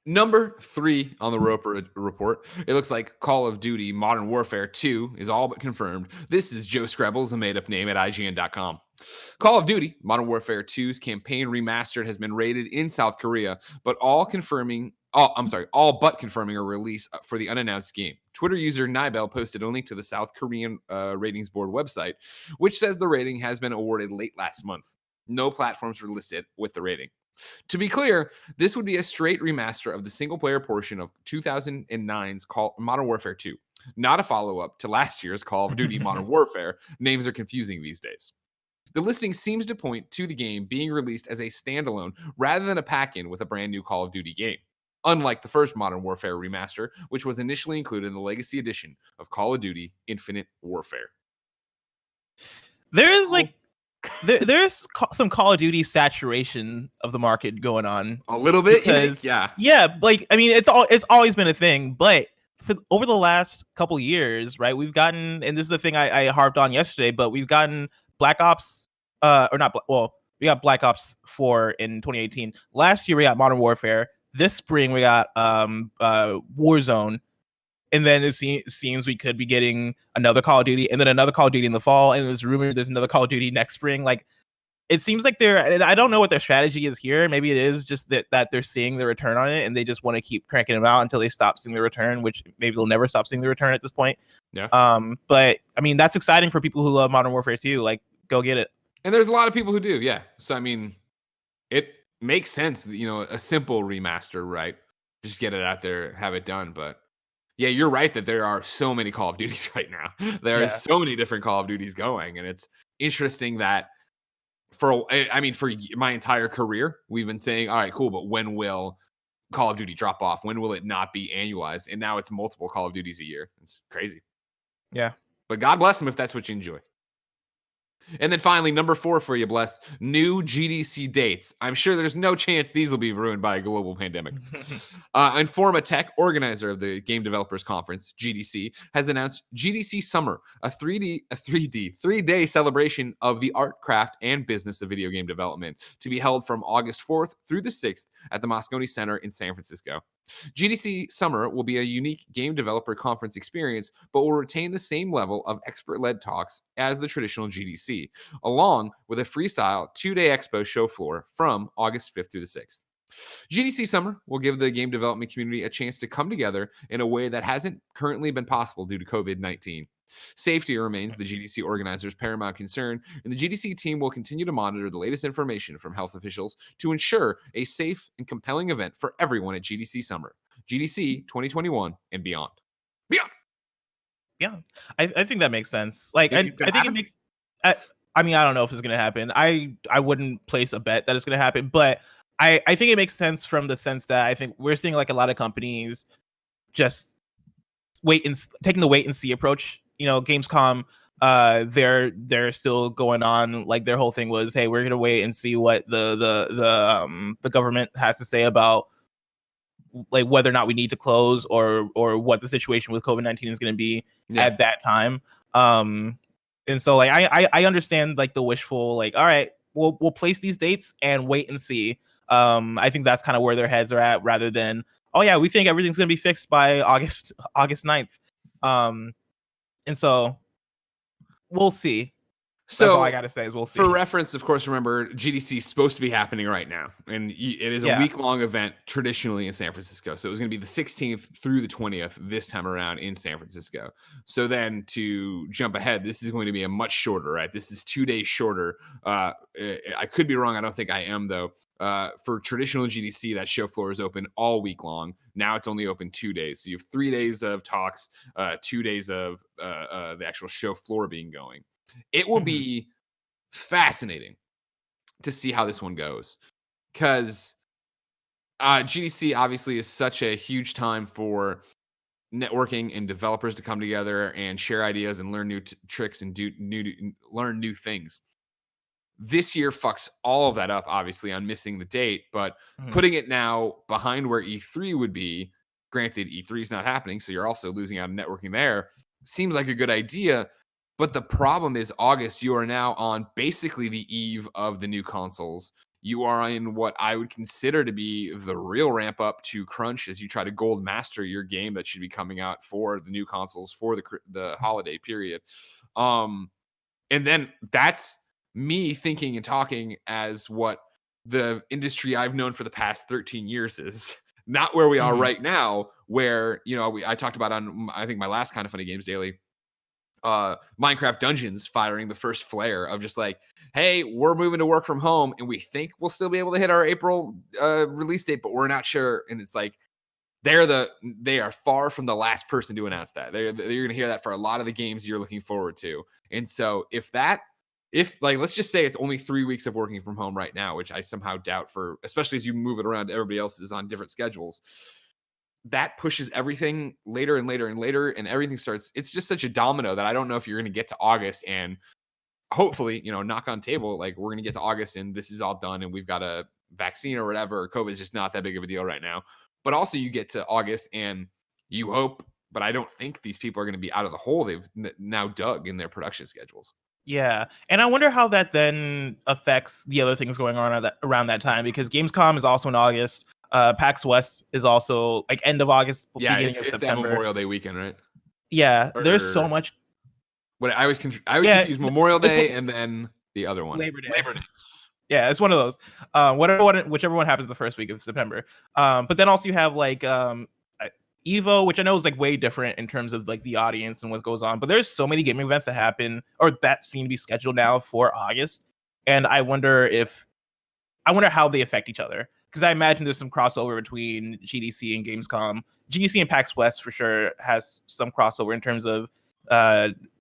Number 3 on the Roper report. It looks like Call of Duty Modern Warfare 2 is all but confirmed. This is Joe Skrebbels, a made-up name at IGN.com. Call of Duty Modern Warfare 2's campaign Remastered has been rated in South Korea, but all but confirming a release for the unannounced game. Twitter user Nibel posted a link to the South Korean ratings board website, which says the rating has been awarded late last month. No platforms were listed with the rating. To be clear, this would be a straight remaster of the single-player portion of 2009's Modern Warfare 2, not a follow-up to last year's Call of Duty Modern Warfare. Names are confusing these days. The listing seems to point to the game being released as a standalone rather than a pack-in with a brand new Call of Duty game, unlike the first Modern Warfare remaster, which was initially included in the Legacy Edition of Call of Duty Infinite Warfare. There is like there's some Call of Duty saturation of the market going on a little bit, because like I mean it's always been a thing, but over the last couple years, right, we've gotten, and this is the thing I harped on yesterday, but we've gotten Black Ops we got Black Ops 4 in 2018. Last year we got Modern Warfare. This spring we got Warzone, and then it seems we could be getting another Call of Duty, and then another Call of Duty in the fall, and there's rumored there's another Call of Duty next spring. Like, it seems like and I don't know what their strategy is here. Maybe it is just that they're seeing the return on it, and they just want to keep cranking them out until they stop seeing the return, which maybe they'll never stop seeing the return at this point. Yeah. But I mean, that's exciting for people who love Modern Warfare 2. Like, go get it. And there's a lot of people who do, yeah. So I mean, it makes sense, a simple remaster, right? Just get it out there, have it done. But yeah, you're right that there are so many Call of Duties right now. There are so many different Call of Duties going, and it's interesting that for my entire career, we've been saying, all right, cool, but when will Call of Duty drop off? When will it not be annualized? And now it's multiple Call of Duties a year. It's crazy. Yeah. But God bless them if that's what you enjoy. And then finally, number 4 for you, Bless, new GDC dates. I'm sure there's no chance these will be ruined by a global pandemic. Informa Tech, organizer of the Game Developers Conference, GDC, has announced GDC Summer, a 3-day celebration of the art, craft, and business of video game development, to be held from August 4th through the 6th at the Moscone Center in San Francisco. GDC Summer will be a unique game developer conference experience, but will retain the same level of expert-led talks as the traditional GDC, along with a freestyle 2-day expo show floor from August 5th through the 6th. GDC Summer will give the game development community a chance to come together in a way that hasn't currently been possible due to COVID-19. Safety remains the GDC organizers' paramount concern, and the GDC team will continue to monitor the latest information from health officials to ensure a safe and compelling event for everyone at GDC Summer, GDC 2021 and beyond. Yeah, I think that makes sense. Like, I think it makes. I mean, I don't know if it's gonna happen. I wouldn't place a bet that it's gonna happen, but I think it makes sense from the sense that I think we're seeing like a lot of companies just taking the wait and see approach. Gamescom, they're still going on. Like, their whole thing was, hey, we're gonna wait and see what the government has to say about like whether or not we need to close or what the situation with COVID-19 is going to be at that time. And so like I understand like the wishful, like, all right, we'll place these dates and wait and see. I think that's kind of where their heads are at, rather than, oh yeah, we think everything's going to be fixed by August 9th. And so we'll see. So that's all I gotta say is we'll see. For reference, of course, remember GDC is supposed to be happening right now, and it is a week-long event traditionally in San Francisco. So it was going to be the 16th through the 20th this time around in San Francisco. So then to jump ahead, this is going to be a much shorter, right? This is 2 days shorter. I could be wrong. I don't think I am, though. For traditional GDC, that show floor is open all week long. Now it's only open 2 days. So you have 3 days of talks, 2 days of the actual show floor being going. It will be fascinating to see how this one goes, because GDC obviously is such a huge time for networking and developers to come together and share ideas and learn new tricks and learn new things. This year fucks all of that up, obviously, on missing the date, but putting it now behind where E3 would be, granted, E3 is not happening, so you're also losing out on networking there, seems like a good idea. But the problem is, August, you are now on basically the eve of the new consoles. You are in what I would consider to be the real ramp up to crunch as you try to gold master your game that should be coming out for the new consoles for the holiday period. And then that's me thinking and talking as what the industry I've known for the past 13 years is. Not where we are right now, where, I talked about on, I think, my last Kind of Funny Games Daily, Minecraft Dungeons firing the first flare of just like, hey, we're moving to work from home and we think we'll still be able to hit our April release date, but we're not sure. And it's like, they are far from the last person to announce that. You're going to hear that for a lot of the games you're looking forward to. And so if let's just say it's only 3 weeks of working from home right now, which I somehow doubt, for especially as you move it around, everybody else is on different schedules. That pushes everything later and later and later, and everything starts. It's just such a domino that I don't know if you're going to get to August and hopefully, knock on table, like, we're going to get to August and this is all done and we've got a vaccine or whatever. COVID is just not that big of a deal right now. But also you get to August and you hope, but I don't think these people are going to be out of the hole they've now dug in their production schedules. Yeah, and I wonder how that then affects the other things going on around that time, because Gamescom is also in August. PAX West is also like end of August, Yeah, beginning of it's that September. Memorial Day weekend, right? Yeah, there's so Or- much. What I was Yeah, confused Memorial this Day one- and then the other one. Labor Day. Labor Day. Yeah, it's one of those. Whichever one happens the first week of September. But then also you have like Evo, which I know is like way different in terms of like the audience and what goes on. But there's so many gaming events that happen or that seem to be scheduled now for August, and I wonder how they affect each other, because I imagine there's some crossover between GDC and Gamescom. GDC and PAX West for sure has some crossover in terms of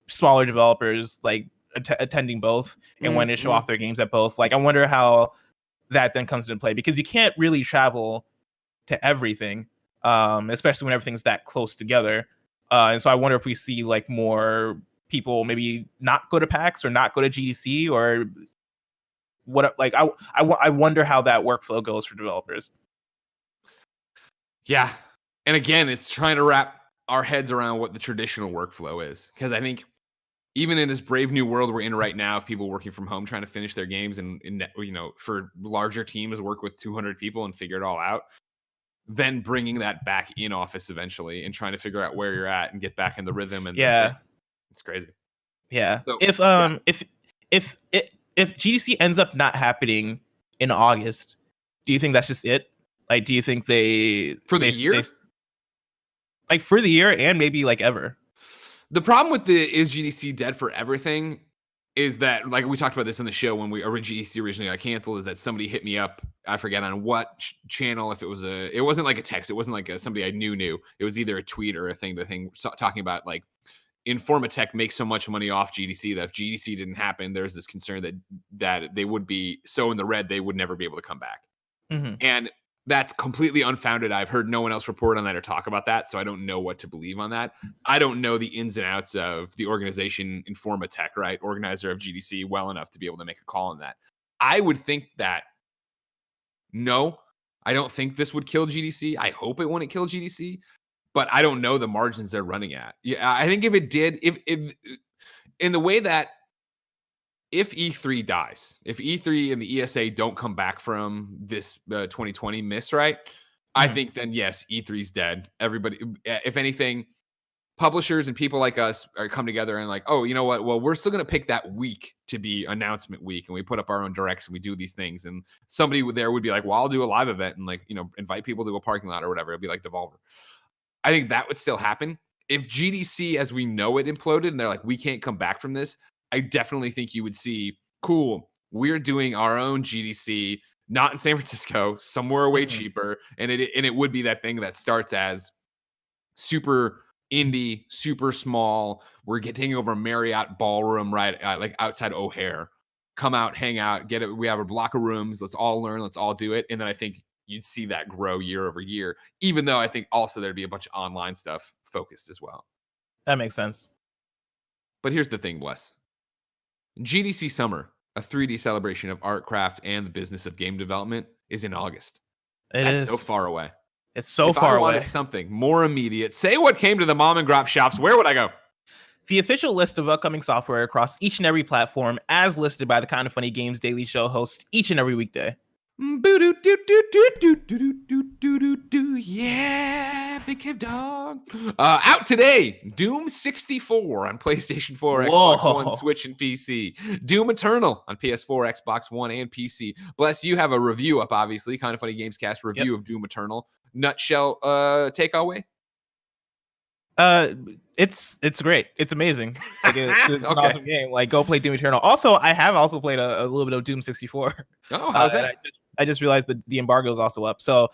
smaller developers like attending both and when to show off their games at both. Like, I wonder how that then comes into play, because you can't really travel to everything, especially when everything's that close together. And so I wonder if we see like more people maybe not go to PAX or not go to GDC, or what. Like, I wonder how that workflow goes for developers. Yeah. And again, it's trying to wrap our heads around what the traditional workflow is. Because I think even in this brave new world we're in right now, of people working from home trying to finish their games, and for larger teams work with 200 people and figure it all out, then bringing that back in office eventually and trying to figure out where you're at and get back in the rhythm. And it's crazy. Yeah. So, if GDC ends up not happening in August, do you think that's just it? Like, do you think year? Like for the year and maybe like ever? The problem with the is GDC dead for everything is that, like we talked about this in the show when GDC originally got canceled, is that somebody hit me up, I forget on what channel, if it wasn't like a text, it wasn't like somebody I knew. It was either a tweet or a thing talking about like Informatech makes so much money off GDC that if GDC didn't happen, there's this concern that they would be so in the red they would never be able to come back. Mm-hmm. And that's completely unfounded. I've heard no one else report on that or talk about that, so I don't know what to believe on that. I don't know the ins and outs of the organization Informatech, right, organizer of GDC, well enough to be able to make a call on that. I would think that no, I don't think this would kill GDC. I hope it wouldn't kill GDC, but I don't know the margins they're running at. Yeah, I think if it did, if in the way that if E3 dies, if E3 and the ESA don't come back from this 2020 miss, right? I think then, yes, E3's dead. Everybody, if anything, publishers and people like us are come together and like, oh, you know what? Well, we're still going to pick that week to be announcement week, and we put up our own directs and we do these things. And somebody there would be like, well, I'll do a live event and like, invite people to a parking lot or whatever. It'd be like Devolver. I think that would still happen. If GDC as we know it imploded and they're like, we can't come back from this, I definitely think you would see, cool, we're doing our own GDC, not in San Francisco, somewhere way cheaper. And it would be that thing that starts as super indie, super small. We're taking over Marriott Ballroom, right? Like outside O'Hare. Come out, hang out, get it. We have a block of rooms. Let's all learn. Let's all do it. And then I think you'd see that grow year over year, even though I think also there'd be a bunch of online stuff focused as well. That makes sense. But here's the thing, Wes. GDC Summer, a 3D celebration of art, craft, and the business of game development, is in August. That's so far away. It's so if far I away. wanted something more immediate, say what came to the mom and grop shops, where would I go? The official list of upcoming software across each and every platform, as listed by the Kind of Funny Games Daily Show host each and every weekday. Yeah, big cave dog. Out today, Doom 64 on PlayStation 4, Whoa. Xbox One, Switch, and PC. Doom Eternal on PS4, Xbox One, and PC. Bless, you have a review up, obviously. Kind of Funny Gamescast review of Doom Eternal. Nutshell takeaway? It's great. It's amazing. Like it's an Okay. awesome game. Like, go play Doom Eternal. Also, I have also played a little bit of Doom 64. Oh, how's that? I just realized that the embargo is also up. So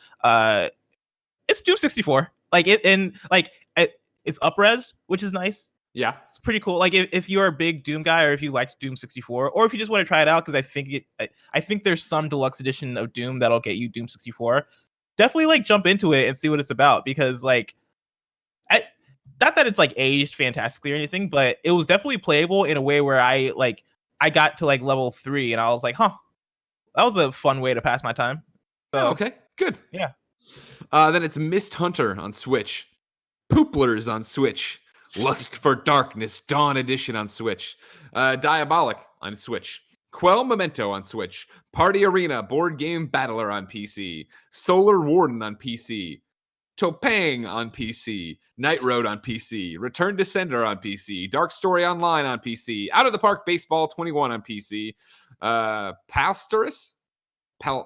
it's Doom 64. Like it's up-res, which is nice. Yeah. It's pretty cool. Like if you're a big Doom guy, or if you liked Doom 64, or if you just want to try it out, because I think there's some deluxe edition of Doom that'll get you Doom 64. Definitely like jump into it and see what it's about, because like not that it's like aged fantastically or anything, but it was definitely playable in a way where I got to like level 3 and I was like, huh, that was a fun way to pass my time. So, Okay, good. Yeah. Then it's Mist Hunter on Switch, Pooplers on Switch, Lust for Darkness Dawn Edition on Switch, Diabolic on Switch, Quell Memento on Switch, Party Arena Board Game Battler on PC, Solar Warden on PC, Topang on PC, Night Road on PC, Return to Sender on PC, Dark Story Online on PC, Out of the Park Baseball 21 on PC, Plastris on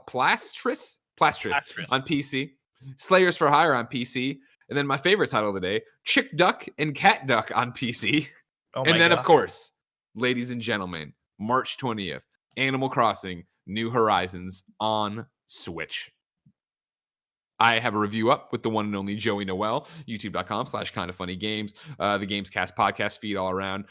PC, Slayers for Hire on PC, and then my favorite title of the day, Chick Duck and Cat Duck on PC. And then, of course, ladies and gentlemen, March 20th, Animal Crossing New Horizons on Switch. I have a review up with the one and only Joey Noel, youtube.com/kindoffunnygames, the Gamescast podcast feed all around.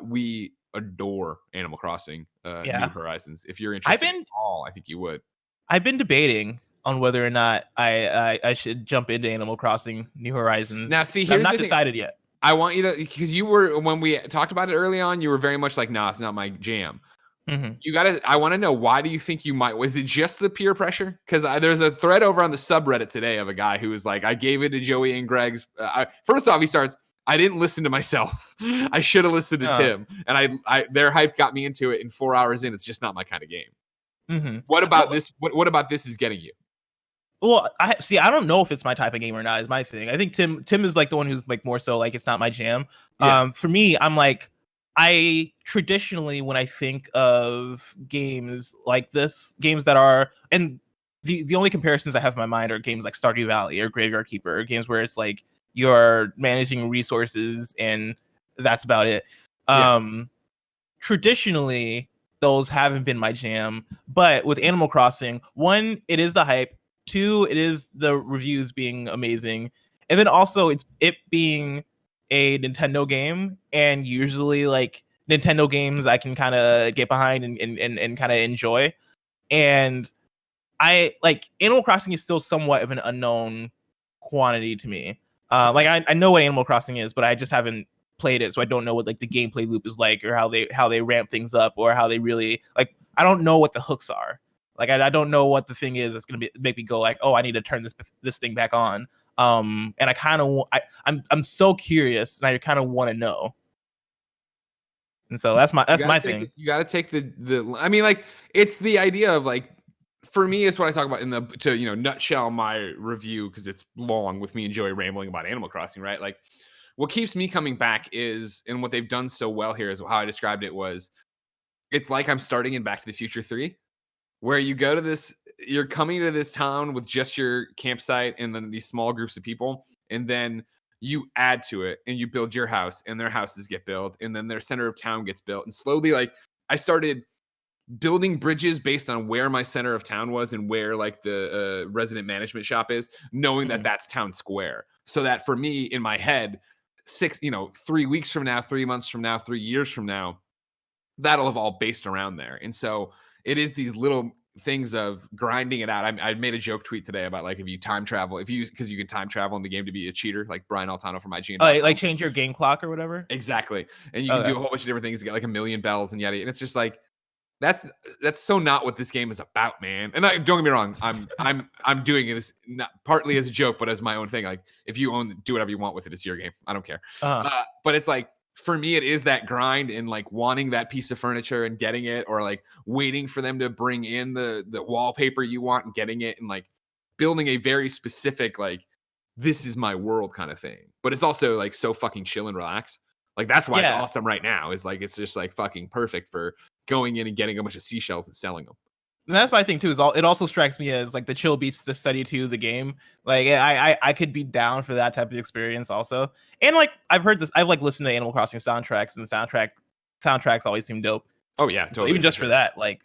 We adore Animal Crossing New Horizons. If you're interested at all, I think you would. I've been debating on whether or not I should jump into Animal Crossing New Horizons. Now, see, I'm not decided yet. I want you to, because you were, when we talked about it early on, you were very much like, nah, it's not my jam. Mm-hmm. I want to know, why do you think you might? Was it just the peer pressure? Because there's a thread over on the subreddit today of a guy who was like, I gave it to Joey and Greg's. First off, he starts, I didn't listen to myself. I should have listened to Tim. And their hype got me into it. And 4 hours in, it's just not my kind of game. Mm-hmm. What about this? What about this is getting you? Well, I don't know if it's my type of game or not. Is my thing. I think Tim is like the one who's like more so like it's not my jam. Yeah. For me, I'm like, I traditionally, when I think of games like this, games that are, and the only comparisons I have in my mind are games like Stardew Valley or Graveyard Keeper, or games where it's like you're managing resources and that's about it. Traditionally, those haven't been my jam, but with Animal Crossing, one, it is the hype. Two, it is the reviews being amazing, and then also it being a Nintendo game, and usually like Nintendo games I can kind of get behind and kind of enjoy. And I like Animal Crossing is still somewhat of an unknown quantity to me. Like I know what Animal Crossing is, but I just haven't played it, so I don't know what like the gameplay loop is like, or how they ramp things up, or how they really like. I don't know what the hooks are. Like I don't know what the thing is that's gonna make me go like, oh, I need to turn this thing back on. And I kind of I'm so curious, and I kind of want to know. And so that's my thing. You got to take the. I mean, like, it's the idea of like, for me, it's what I talk about in the nutshell my review, because it's long with me and Joey rambling about Animal Crossing, right? Like, what keeps me coming back is, and what they've done so well here is how I described it was, it's like I'm starting in Back to the Future 3. Where you go to this, you're coming to this town with just your campsite and then these small groups of people, and then you add to it and you build your house, and their houses get built, and then their center of town gets built. And slowly, like, I started building bridges based on where my center of town was and where like the resident management shop is, knowing that that's town square. So that for me in my head, 3 weeks from now, 3 months from now, 3 years from now, that'll have all based around there. And so it is these little things of grinding it out. I made a joke tweet today about like, if you time travel, because you can time travel in the game to be a cheater, like Brian Altano from IGN. Like change your game clock or whatever. Exactly. And you can do a whole bunch of different things to get like 1 million bells and yada. And it's just like, that's so not what this game is about, man. And don't get me wrong, I'm doing this not partly as a joke, but as my own thing. Like, if you do whatever you want with it, it's your game. I don't care. But it's like, for me, it is that grind and like wanting that piece of furniture and getting it, or like waiting for them to bring in the wallpaper you want and getting it, and like building a very specific, like, this is my world kind of thing. But it's also like so fucking chill and relax. Like, that's why it's awesome right now, is like, it's just like fucking perfect for going in and getting a bunch of seashells and selling them. And that's my thing too, is it also strikes me as like the chill beats the study to the game. Like I could be down for that type of experience also. And like I've like listened to Animal Crossing soundtracks, and the soundtracks always seem dope. Oh yeah, totally. So even just for that, like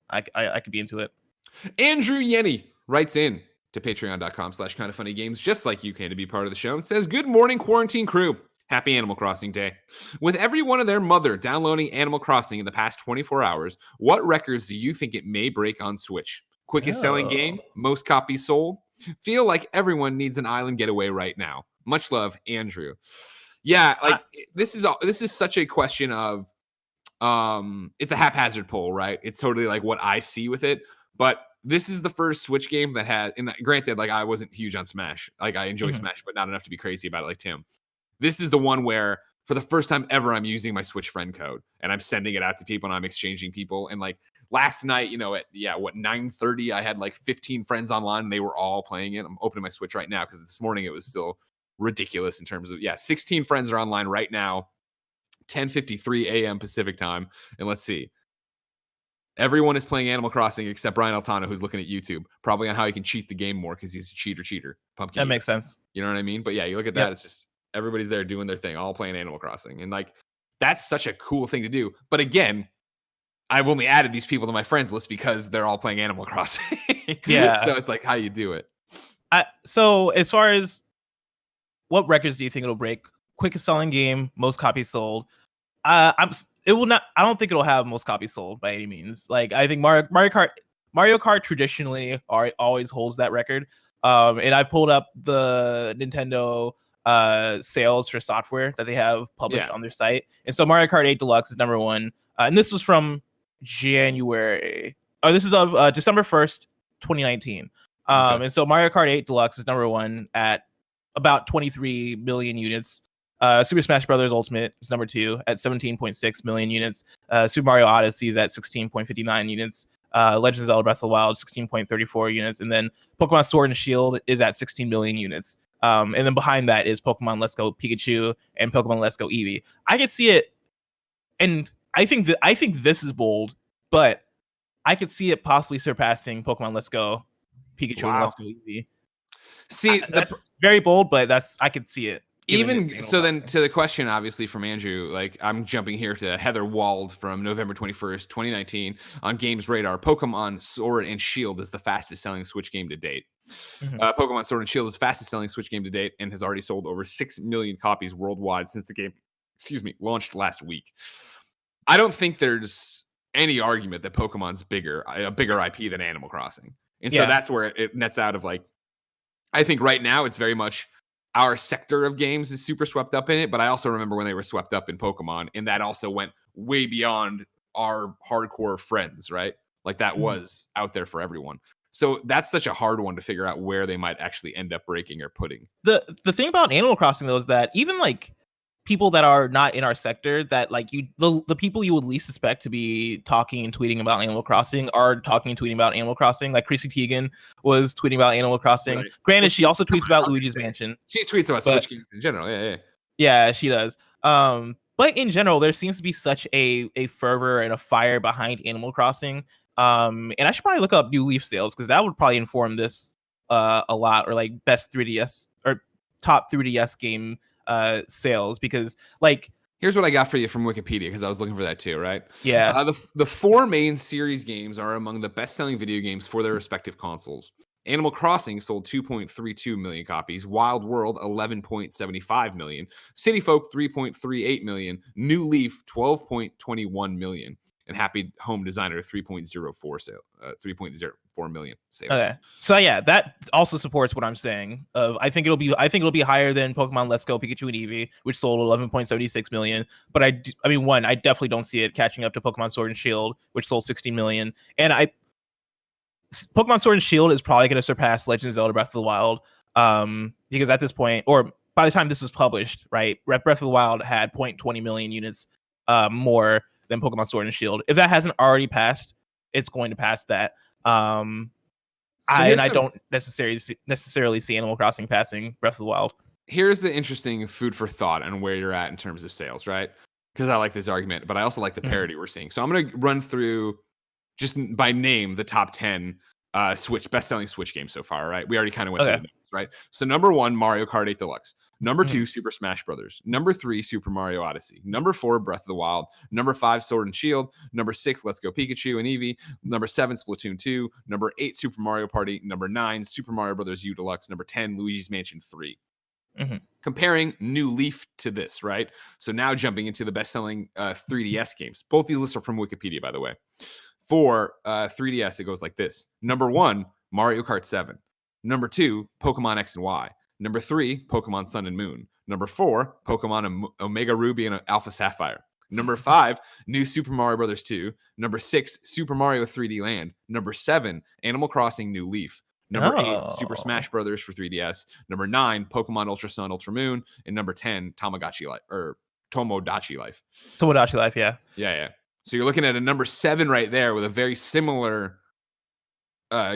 I could be into it. Andrew Yenny writes in to patreon.com/kindoffunnygames, just like you can, to be part of the show, and says, "Good morning, quarantine crew. Happy Animal Crossing Day. With everyone and their mother downloading Animal Crossing in the past 24 hours, what records do you think it may break on Switch? Quickest selling game? Most copies sold? Feel like everyone needs an island getaway right now. Much love, Andrew." Yeah, like this is such a question of it's a haphazard poll, right? It's totally like what I see with it, but this is the first Switch game that had, and granted, like, I wasn't huge on Smash. Like, I enjoy Smash, but not enough to be crazy about it like Tim. This is the one where, for the first time ever, I'm using my Switch friend code and I'm sending it out to people and I'm exchanging people. And like last night, at 9:30, I had like 15 friends online and they were all playing it. I'm opening my Switch right now because this morning it was still ridiculous in terms of 16 friends are online right now, 10:53 a.m. Pacific time. And let's see. Everyone is playing Animal Crossing except Brian Altano, who's looking at YouTube, probably on how he can cheat the game more because he's a cheater. Pumpkin. That makes sense. You know what I mean? But yeah, you look at that, it's just everybody's there doing their thing, all playing Animal Crossing. And like, that's such a cool thing to do. But again, I've only added these people to my friends list because they're all playing Animal Crossing. Yeah. So it's like how you do it. So as far as what records do you think it'll break? Quickest selling game, most copies sold. It will not. I don't think it'll have most copies sold by any means. Like I think Mario Kart traditionally always holds that record. And I pulled up the Nintendo sales for software that they have published on their site. And so Mario Kart 8 Deluxe is number one. And this was from January. Oh, this is of December 1st, 2019. And so Mario Kart 8 Deluxe is number one at about 23 million units. Super Smash Bros. Ultimate is number two at 17.6 million units. Super Mario Odyssey is at 16.59 units. Legend of Zelda Breath of the Wild 16.34 units, and then Pokemon Sword and Shield is at 16 million units. And then behind that is Pokemon Let's Go Pikachu and Pokemon Let's Go Eevee. I could see it, and I think this is bold, but I could see it possibly surpassing Pokemon Let's Go Pikachu and Let's Go Eevee. See, that's very bold, but I could see it. Even so, then to the question, obviously from Andrew, like I'm jumping here to Heather Wald from November 21st, 2019 on Games Radar. Pokemon Sword and Shield is the fastest selling Switch game to date. Pokemon Sword and Shield is the fastest selling Switch game to date and has already sold over 6 million copies worldwide since the game, launched last week. I don't think there's any argument that Pokemon's a bigger IP than Animal Crossing. And so that's where it nets out of like, I think right now it's very much our sector of games is super swept up in it, but I also remember when they were swept up in Pokemon, and that also went way beyond our hardcore friends, right? Like that was out there for everyone. So that's such a hard one to figure out where they might actually end up breaking or putting. The thing about Animal Crossing though is that even like people that are not in our sector, that like the people you would least suspect to be talking and tweeting about Animal Crossing are talking and tweeting about Animal Crossing. Like Chrissy Teigen was tweeting about Animal Crossing. Right. Granted, she also tweets about Luigi's Mansion. She tweets about Switch games in general. Yeah, she does. But in general, there seems to be such a fervor and a fire behind Animal Crossing. And I should probably look up new Leaf sales because that would probably inform this a lot, or like best 3DS or top 3DS game sales, because like here's what I got for you from Wikipedia because I was looking for that too, right? Yeah. The four main series games are among the best-selling video games for their respective consoles. Animal Crossing sold 2.32 million copies, Wild World 11.75 million, City Folk 3.38 million, New Leaf 12.21 million, and Happy Home Designer 3.04 million sales. Okay, so yeah, that also supports what I'm saying. I think it'll be higher than Pokemon Let's Go Pikachu and Eevee, which sold 11.76 million. But I definitely don't see it catching up to Pokemon Sword and Shield, which sold 16 million. And Pokemon Sword and Shield is probably going to surpass Legend of Zelda Breath of the Wild, because at this point, or by the time this was published, right, Breath of the Wild had 0.20 million units more than Pokemon Sword and Shield. If that hasn't already passed, it's going to pass that. I don't necessarily see Animal Crossing passing Breath of the Wild. Here's the interesting food for thought on where you're at in terms of sales, right? Because I like this argument, but I also like the parity we're seeing. So I'm going to run through just by name the top 10 best-selling Switch games so far, right? We already kind of went through the names, right? So number 1, Mario Kart 8 Deluxe. Number 2, Super Smash Bros. Number 3, Super Mario Odyssey. Number 4, Breath of the Wild. Number 5, Sword and Shield. Number 6, Let's Go Pikachu and Eevee. Number 7, Splatoon 2. Number 8, Super Mario Party. Number 9, Super Mario Bros. U Deluxe. Number 10, Luigi's Mansion 3. Comparing New Leaf to this, right? So now jumping into the best-selling 3DS games. Both these lists are from Wikipedia, by the way. For 3DS, it goes like this. Number 1, Mario Kart 7. Number 2, Pokemon X and Y. Number 3, Pokemon Sun and Moon. Number 4, Pokemon Omega Ruby and Alpha Sapphire. Number 5, New Super Mario Bros. 2. Number 6, Super Mario 3D Land. Number 7, Animal Crossing New Leaf. Number 8, Super Smash Bros. For 3DS. Number 9, Pokemon Ultra Sun, Ultra Moon. And number 10, Tamagotchi Life, or Tomodachi Life. Tomodachi Life, yeah. Yeah. So you're looking at a number 7 right there with a very similar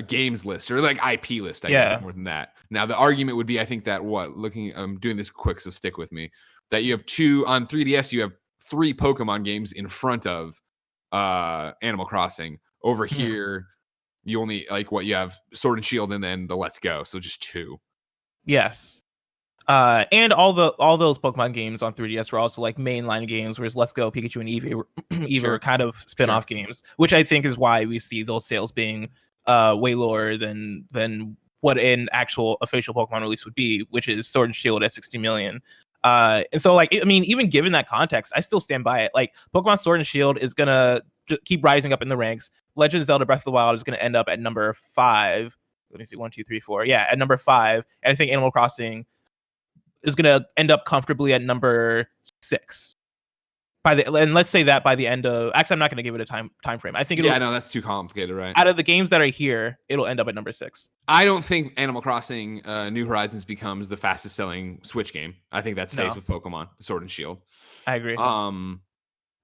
games list, or like IP list, I guess, more than that. Now the argument would be, I think that I'm doing this quick, so stick with me, that you have on 3DS, you have 3 Pokemon games in front of Animal Crossing. Over here, you only you have Sword and Shield and then the Let's Go, so just 2. Yes. And all those Pokemon games on 3DS were also like mainline games, whereas Let's Go, Pikachu, and Eevee were kind of spin-off games, which I think is why we see those sales being way lower than what an actual official Pokemon release would be, which is Sword and Shield at 60 million. And so, like, I mean, even given that context, I still stand by it. Like, Pokemon Sword and Shield is gonna keep rising up in the ranks. Legend of Zelda Breath of the Wild is gonna end up at number 5. Let me see, 1, 2, 3, 4. Yeah, at number 5. And I think Animal Crossing is gonna end up comfortably at number 6. And let's say that by the end of, actually, I'm not gonna give it a time frame. I think no, that's too complicated, right? Out of the games that are here, it'll end up at number 6. I don't think Animal Crossing New Horizons becomes the fastest selling Switch game. I think that stays with Pokemon Sword and Shield. I agree.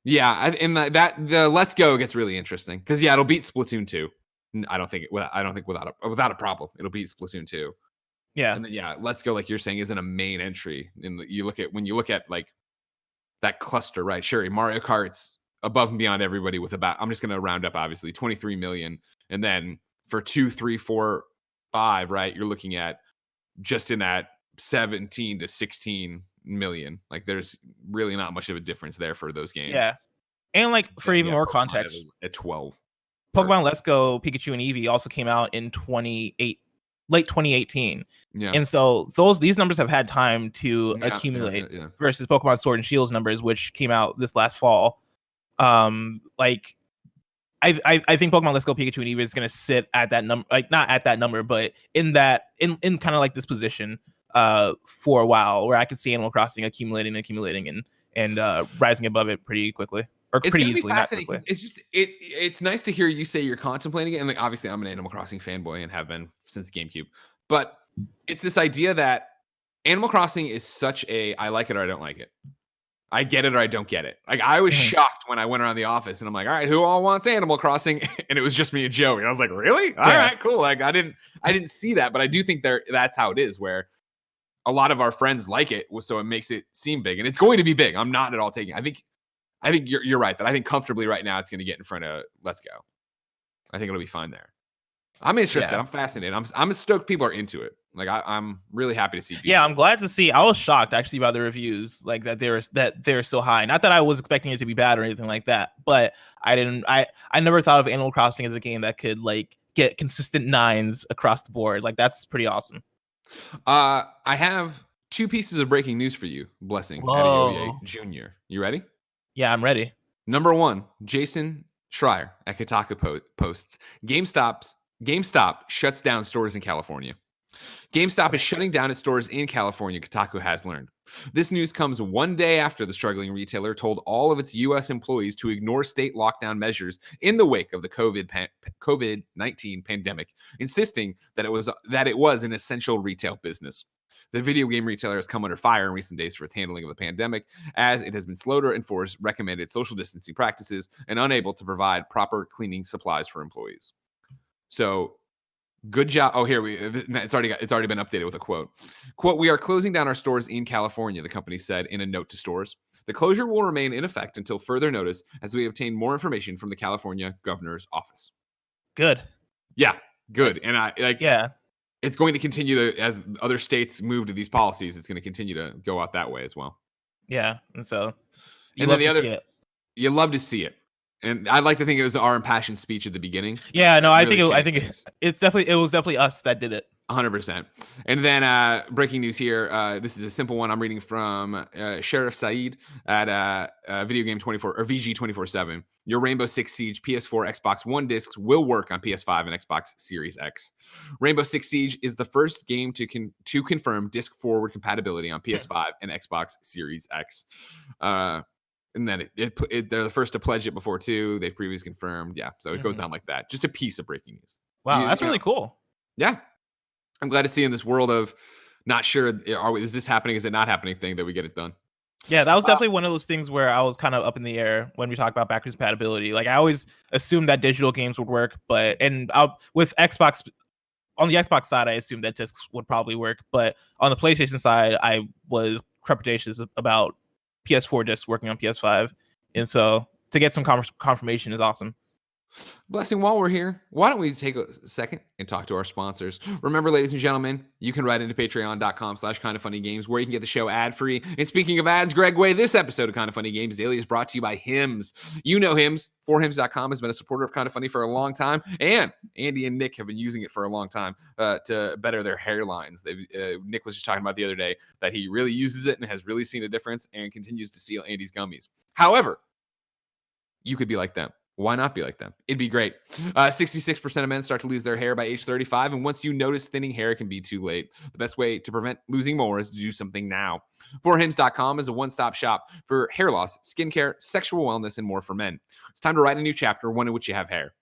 Yeah, and that the Let's Go gets really interesting because it'll beat Splatoon 2. I don't think without a problem it'll beat Splatoon 2. Yeah, and then Let's Go, like you're saying, isn't a main entry. And when you look at like that cluster, right? Sure, Mario Kart's above and beyond everybody with about, I'm just going to round up, obviously, 23 million. And then for 2, 3, 4, 5, right, you're looking at just in that 17 to 16 million. Like, there's really not much of a difference there for those games. Yeah. And like, for even more context, at 12. Pokemon Let's Go, Pikachu, and Eevee also came out in late 2018. Yeah. And so these numbers have had time to accumulate versus Pokemon Sword and Shield's numbers, which came out this last fall. Like, I think Pokemon Let's Go, Pikachu, and Eevee is going to sit at that number, like not at that number, but in kind of like this position for a while, where I could see Animal Crossing accumulating and rising above it pretty quickly. Or it's pretty easily, not quickly. It's just it's nice to hear you say you're contemplating it, and like obviously I'm an Animal Crossing fanboy and have been since GameCube. But it's this idea that Animal Crossing is such a I like it or I don't like it. I get it or I don't get it. Like, I was shocked when I went around the office and I'm like, all right, who all wants Animal Crossing? And it was just me and Joey. And I was like, really? All right, cool. Like, I didn't see that, but I do think that's how it is, where a lot of our friends like it, so it makes it seem big, and it's going to be big. I'm not at all taking. I think you're right that I think comfortably right now it's going to get in front of Let's Go. I think it'll be fine there. I'm interested. Yeah. I'm fascinated. I'm stoked people are into it. Like, I'm really happy to see people. Yeah, I'm glad to see. I was shocked actually by the reviews, like that they're so high. Not that I was expecting it to be bad or anything like that, but I never thought of Animal Crossing as a game that could like get consistent 9s across the board. Like, that's pretty awesome. I have 2 pieces of breaking news for you, Blessing Adeoye Jr. You ready? Yeah, I'm ready. Number 1, Jason Schreier at Kotaku posts, GameStop shuts down stores in California. GameStop is shutting down its stores in California, Kotaku has learned. This news comes one day after the struggling retailer told all of its U.S. employees to ignore state lockdown measures in the wake of the COVID-19 pandemic, insisting that it was an essential retail business. The video game retailer has come under fire in recent days for its handling of the pandemic, as it has been slow to enforce recommended social distancing practices and unable to provide proper cleaning supplies for employees. So, good job. Oh, here it's already been updated with a quote. Quote, "We are closing down our stores in California," the company said in a note to stores. "The closure will remain in effect until further notice as we obtain more information from the California governor's office." Good. Yeah, good. And it's going to continue to, as other states move to these policies, it's going to continue to go out that way as well. Yeah, and so you love to see it. And I'd like to think it was our impassioned speech at the beginning. Yeah, no, I think it was definitely us that did it. 100%. And then breaking news here. This is a simple one. I'm reading from Sheriff Saeed at Video Game 24 or VG 24/7. Your Rainbow Six Siege PS4, Xbox One discs will work on PS5 and Xbox Series X. Rainbow Six Siege is the first game to confirm disc forward compatibility on PS5 and Xbox Series X. And then they're the first to pledge it before too. They've previously confirmed. Yeah, so it goes down like that. Just a piece of breaking news. Wow, that's really cool. Yeah, I'm glad to see in this world of not sure, is this happening, is it not happening thing, that we get it done. Yeah, that was definitely one of those things where I was kind of up in the air when we talked about backwards compatibility. Like I always assumed that digital games would work, but with Xbox on the Xbox side, I assumed that discs would probably work, but on the PlayStation side, I was trepidatious about PS4 discs working on PS5, and so to get some confirmation is awesome. Blessing, while we're here, why don't we take a second and talk to our sponsors? Remember, ladies and gentlemen, you can write into patreon.com/kindoffunnygames where you can get the show ad-free. And speaking of ads, Greg Way, this episode of Kind of Funny Games Daily is brought to you by Hims. You know Hims. 4hims.com has been a supporter of Kind of Funny for a long time, and Andy and Nick have been using it for a long time to better their hairlines. Nick was just talking about the other day that he really uses it and has really seen a difference and continues to steal Andy's gummies. However, you could be like them. Why not be like them? It'd be great. 66% of men start to lose their hair by age 35. And once you notice thinning hair, it can be too late. The best way to prevent losing more is to do something now. 4hims.com is a one-stop shop for hair loss, skincare, sexual wellness, and more for men. It's time to write a new chapter, one in which you have hair.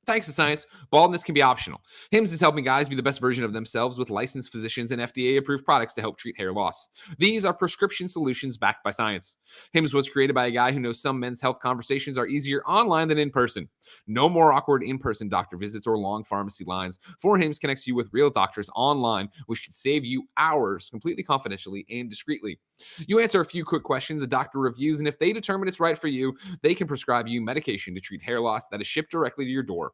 Thanks to science, baldness can be optional. Hims is helping guys be the best version of themselves with licensed physicians and FDA-approved products to help treat hair loss. These are prescription solutions backed by science. Hims was created by a guy who knows some men's health conversations are easier online than in person. No more awkward in-person doctor visits or long pharmacy lines. 4Hims connects you with real doctors online, which can save you hours completely confidentially and discreetly. You answer a few quick questions, a doctor reviews, and if they determine it's right for you, they can prescribe you medication to treat hair loss that is shipped directly to your door.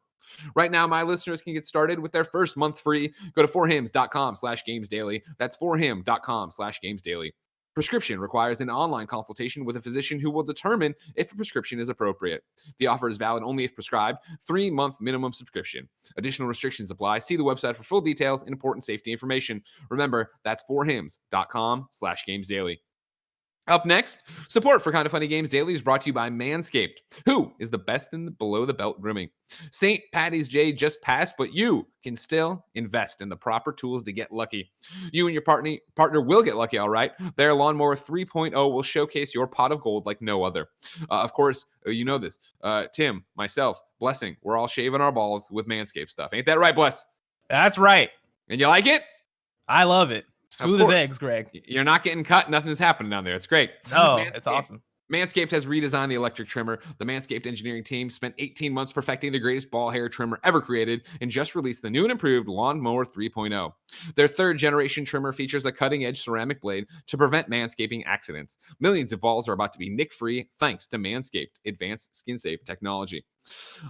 Right now, my listeners can get started with their first month free. Go to 4hims.com/gamesdaily. That's 4him.com/gamesdaily. Prescription requires an online consultation with a physician who will determine if a prescription is appropriate. The offer is valid only if prescribed. 3-month minimum subscription. Additional restrictions apply. See the website for full details and important safety information. Remember, that's 4hims.com/gamesdaily. Up next, support for Kind of Funny Games Daily is brought to you by MANSCAPED, who is the best in the below-the-belt grooming. St. Patty's Day just passed, but you can still invest in the proper tools to get lucky. You and your partner will get lucky, all right. Their Lawnmower 3.0 will showcase your pot of gold like no other. Of course, you know this. Tim, myself, Blessing, we're all shaving our balls with Manscaped stuff. Ain't that right, Bless? That's right. And you like it? I love it. Smooth as eggs, Greg. You're not getting cut. Nothing's happening down there. It's great. No, it's awesome. Manscaped has redesigned the electric trimmer. The Manscaped engineering team spent 18 months perfecting the greatest ball hair trimmer ever created and just released the new and improved Lawnmower 3.0. Their third-generation trimmer features a cutting-edge ceramic blade to prevent manscaping accidents. Millions of balls are about to be nick-free thanks to Manscaped advanced skin-safe technology.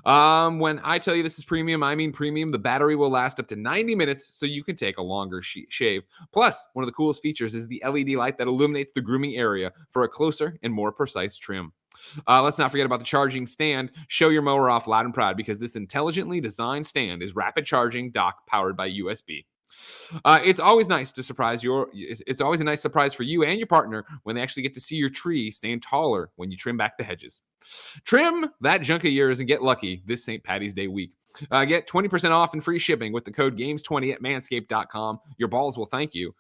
When I tell you this is premium, I mean premium. The battery will last up to 90 minutes, so you can take a longer shave. Plus, one of the coolest features is the LED light that illuminates the grooming area for a closer and more precise trim. Let's not forget about the charging stand. Show your mower off loud and proud because this intelligently designed stand is rapid charging dock powered by USB. It's always nice to surprise it's always a nice surprise for you and your partner when they actually get to see your tree stand taller when you trim back the hedges. Trim that junk of yours and get lucky this St. Patty's Day week. Get 20% off and free shipping with the code GAMES20 at manscaped.com. Your balls will thank you.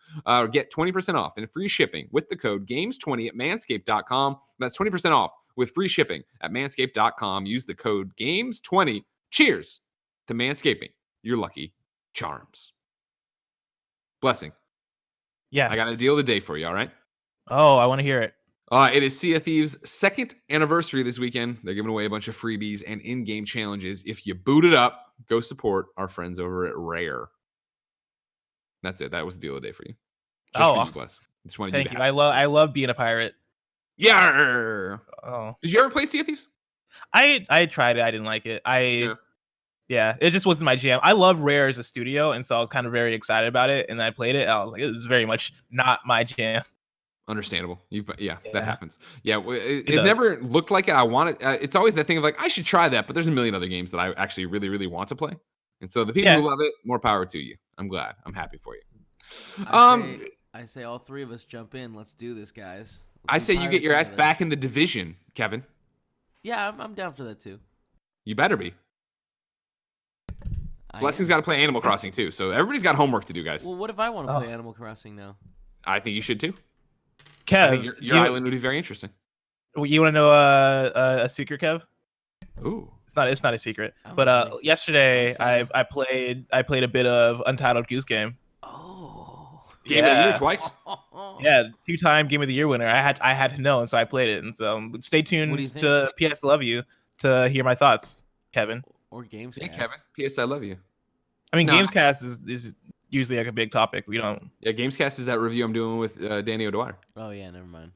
Get 20% off and free shipping with the code GAMES20 at manscaped.com. That's 20% off with free shipping at manscaped.com. Use the code GAMES20. Cheers to manscaping your lucky charms. Blessing. Yes. I got a deal of the day for you, all right? Oh, I want to hear it. It is Sea of Thieves' 2nd anniversary this weekend. They're giving away a bunch of freebies and in-game challenges. If you boot it up, go support our friends over at Rare. That's it. That was the deal of the day for you. Just for you, Bless. Just wanted Thank you. I love being a pirate. Yeah. Oh. Did you ever play Sea of Thieves? I tried it. I didn't like it. Yeah, it just wasn't my jam. I love Rare as a studio, and so I was kind of very excited about it. And then I played it, and I was like, "This is very much not my jam." Understandable. That happens. Yeah, it never looked like it. I wanted. It's always that thing of like, I should try that, but there's a million other games that I actually really, really want to play. And so the people who love it, more power to you. I'm glad. I'm happy for you. I say all three of us jump in. Let's do this, guys. I say you get your ass back in the division, Kevin. Yeah, I'm down for that too. You better be. Blessing's got to play Animal Crossing too, so everybody's got homework to do, guys. Well, what if I want to play Animal Crossing now? I think you should too. Kev, your island would be very interesting. You want to know a secret, Kev? Ooh, it's not a secret. But yesterday I played a bit of Untitled Goose Game. Oh. Game of the Year twice. Yeah, 2-time Game of the Year winner. I had to know, and so I played it. And so stay What do you tuned think? to PS Love You to hear my thoughts, Kevin. Or Gamescast. Yeah, Kevin. P.S. I love you. I mean, No. Gamescast is usually like a big topic. We don't. Yeah, Gamescast is that review I'm doing with Danny O'Dwyer. Oh yeah, never mind.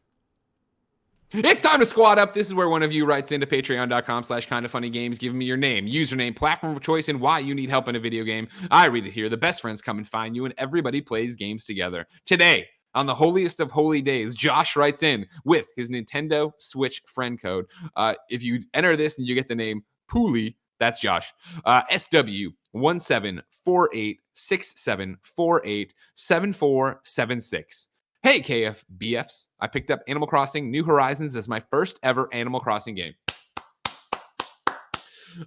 It's time to squad up. This is where one of you writes into patreon.com/kindoffunnygames, giving me your name, username, platform of choice, and why you need help in a video game. I read it here. The best friends come and find you, and everybody plays games together. Today, on the holiest of holy days, Josh writes in with his Nintendo Switch friend code. If you enter this and you get the name Pooley, that's Josh. SW174867487476. Hey, KFBFs. I picked up Animal Crossing New Horizons as my first ever Animal Crossing game.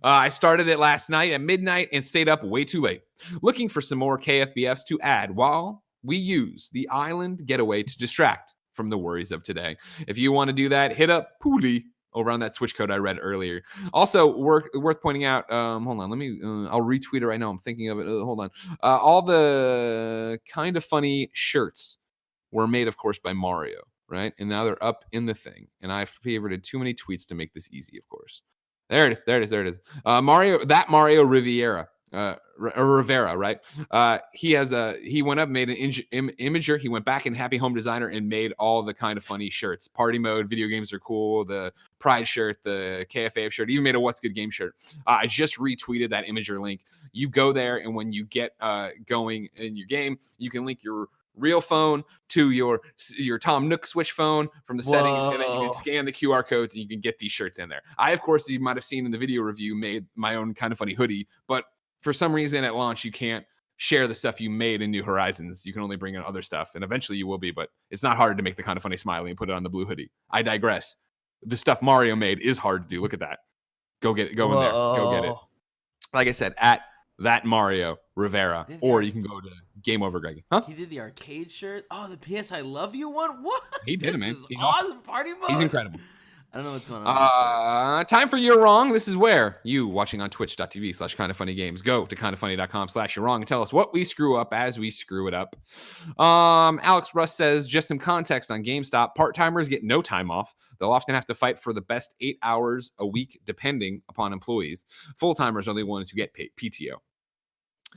I started it last night at midnight and stayed up way too late. Looking for some more KFBFs to add while we use the island getaway to distract from the worries of today. If you want to do that, hit up Pooley over on that Switch code I read earlier. Also, worth pointing out, hold on, let me, I'll retweet it right now. I'm thinking of it. Hold on. All the kind of funny shirts were made, of course, by Mario, right? And now they're up in the thing. And I favorited too many tweets to make this easy, of course. There it is. Mario Riviera. Rivera, right? He went up, made an imager. He went back in Happy Home Designer and made all the kind of funny shirts. Party mode, video games are cool. The Pride shirt, the KFA shirt, even made a What's Good Game shirt. I just retweeted that imager link. You go there, and when you get going in your game, you can link your real phone to your Tom Nook Switch phone from the settings, and then you can scan the QR codes and you can get these shirts in there. I, of course, you might have seen in the video review, made my own kind of funny hoodie, but for some reason at launch you can't share the stuff you made in New Horizons. You can only bring in other stuff, and eventually you will be, but it's not hard to make the kind of funny smiley and put it on the blue hoodie. I digress. The stuff Mario made is hard to do. Look at that. Go get it. Go in there. Go get it. Like I said, at that Mario Rivera, or you can go to Game Over Greg. Huh? He did the arcade shirt. Oh, the PS I Love You one. What? He did it, man. He's awesome. Party mode. He's incredible. I don't know what's going on. Time for You're Wrong. This is where you, watching on twitch.tv/kindoffunnygames, go to kindoffunny.com/you're wrong and tell us what we screw up as we screw it up. Alex Russ says, just some context on GameStop. Part-timers get no time off. They'll often have to fight for the best 8 hours a week, depending upon employees. Full-timers are the ones who get paid PTO.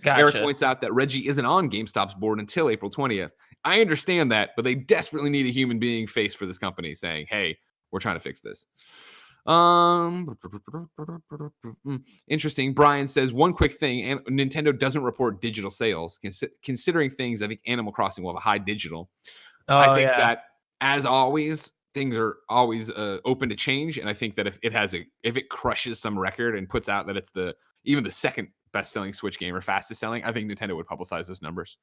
Gotcha. Eric points out that Reggie isn't on GameStop's board until April 20th. I understand that, but they desperately need a human being face for this company saying, hey, we're trying to fix this. Interesting. Brian says, one quick thing, and Nintendo doesn't report digital sales. Considering things, I think Animal Crossing will have a high digital. I think that, as always, things are always open to change. And I think that if it crushes some record and puts out that it's even the second best-selling Switch game or fastest selling, I think Nintendo would publicize those numbers.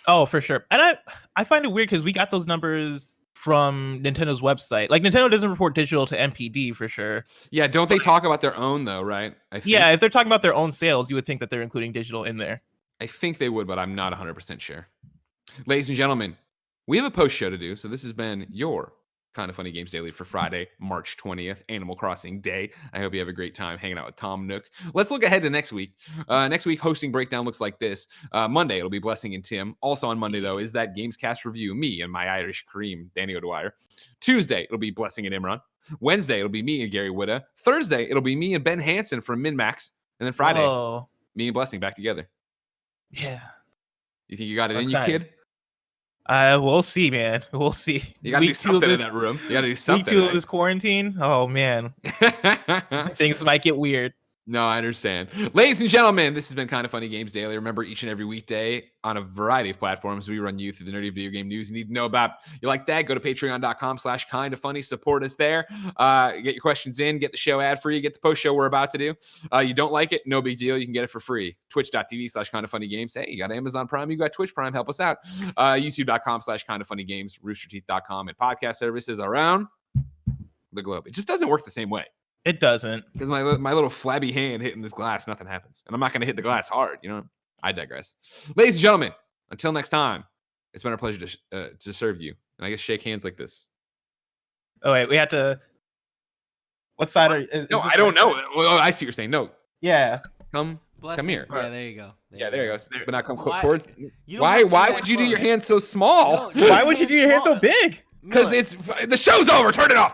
Oh, for sure. And I find it weird because we got those numbers from Nintendo's website. Like, Nintendo doesn't report digital to MPD for sure. Yeah, don't they talk about their own though, right? Yeah, if they're talking about their own sales, you would think that they're including digital in there. I think they would, but I'm not 100% sure. Ladies and gentlemen, we have a post show to do, so this has been your Kind of Funny Games Daily for Friday, March 20th, Animal Crossing Day. I hope you have a great time hanging out with Tom Nook. Let's look ahead to next week. Next week, hosting breakdown looks like this. Monday, it'll be Blessing and Tim. Also on Monday, though, is that Gamescast Review, me and my Irish cream, Danny O'Dwyer. Tuesday, it'll be Blessing and Imran. Wednesday, it'll be me and Gary Witta. Thursday, it'll be me and Ben Hansen from MinMax. And then Friday, me and Blessing back together. Yeah. You think you got it in you, kid? We'll see, man. We'll see. You gotta do something in that room. You gotta do something. Week 2 of this quarantine. Oh man, things might get weird. No, I understand. Ladies and gentlemen, this has been Kind of Funny Games Daily. Remember, each and every weekday on a variety of platforms, we run you through the nerdy video game news you need to know about. You like that? Go to patreon.com/kindoffunny. Support us there. Get your questions in. Get the show ad free. Get the post show we're about to do. You don't like it? No big deal. You can get it for free. Twitch.tv/kindoffunnygames. Hey, you got Amazon Prime. You got Twitch Prime. Help us out. YouTube.com/kindoffunnygames. Roosterteeth.com and podcast services around the globe. It just doesn't work the same way. It doesn't. Because my little flabby hand hitting this glass, nothing happens. And I'm not going to hit the glass hard, you know? I digress. Ladies and gentlemen, until next time, it's been our pleasure to serve you. And I guess shake hands like this. Oh, wait, we have to... What side are... No, I don't know. Well, I see what you're saying. No. Yeah. Come Blessing. here. Yeah, there you go. Yeah, there you go. But not come Why- towards. You don't Why? have to Why be would that you do your close. hand so small? No, Why would you do your hand so big? Because Miller, it's the show's over. Turn it off.